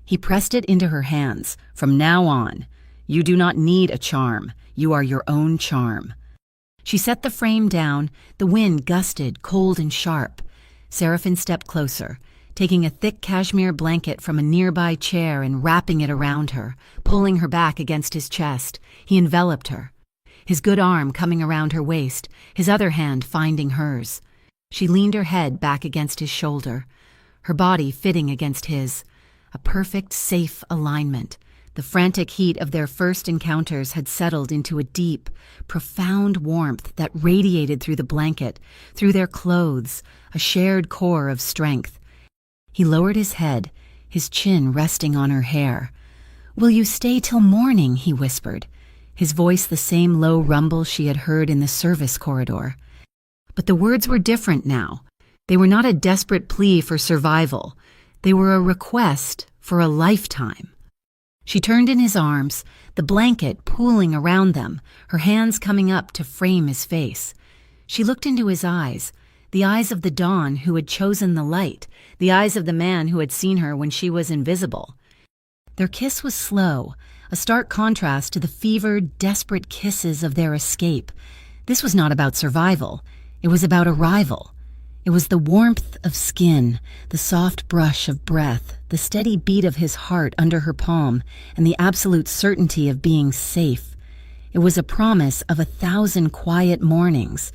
He pressed it into her hands. "From now on, you do not need a charm. You are your own charm." She set the frame down. The wind gusted, cold and sharp. Seraphine stepped closer, taking a thick cashmere blanket from a nearby chair and wrapping it around her, pulling her back against his chest. He enveloped her, his good arm coming around her waist, his other hand finding hers. She leaned her head back against his shoulder, her body fitting against his. A perfect, safe alignment. The frantic heat of their first encounters had settled into a deep, profound warmth that radiated through the blanket, through their clothes, a shared core of strength. He lowered his head, his chin resting on her hair. "Will you stay till morning?" he whispered, his voice the same low rumble she had heard in the service corridor. But the words were different now. They were not a desperate plea for survival. They were a request for a lifetime. She turned in his arms, the blanket pooling around them, her hands coming up to frame his face. She looked into his eyes, the eyes of the dawn who had chosen the light, the eyes of the man who had seen her when she was invisible. Their kiss was slow, a stark contrast to the fevered, desperate kisses of their escape. This was not about survival. It was about arrival. It was the warmth of skin, the soft brush of breath, the steady beat of his heart under her palm, and the absolute certainty of being safe. It was a promise of 1,000 quiet mornings.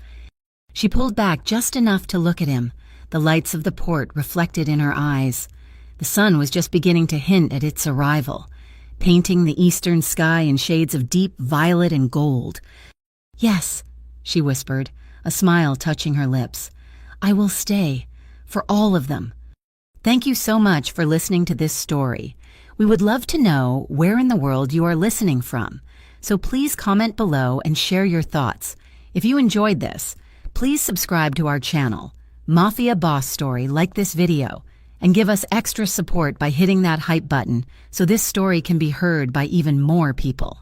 She pulled back just enough to look at him, the lights of the port reflected in her eyes. The sun was just beginning to hint at its arrival, painting the eastern sky in shades of deep violet and gold. "Yes," she whispered, a smile touching her lips. "I will stay, for all of them." Thank you so much for listening to this story. We would love to know where in the world you are listening from, so please comment below and share your thoughts. If you enjoyed this, please subscribe to our channel, Mafia Boss Story, like this video, and give us extra support by hitting that hype button so this story can be heard by even more people.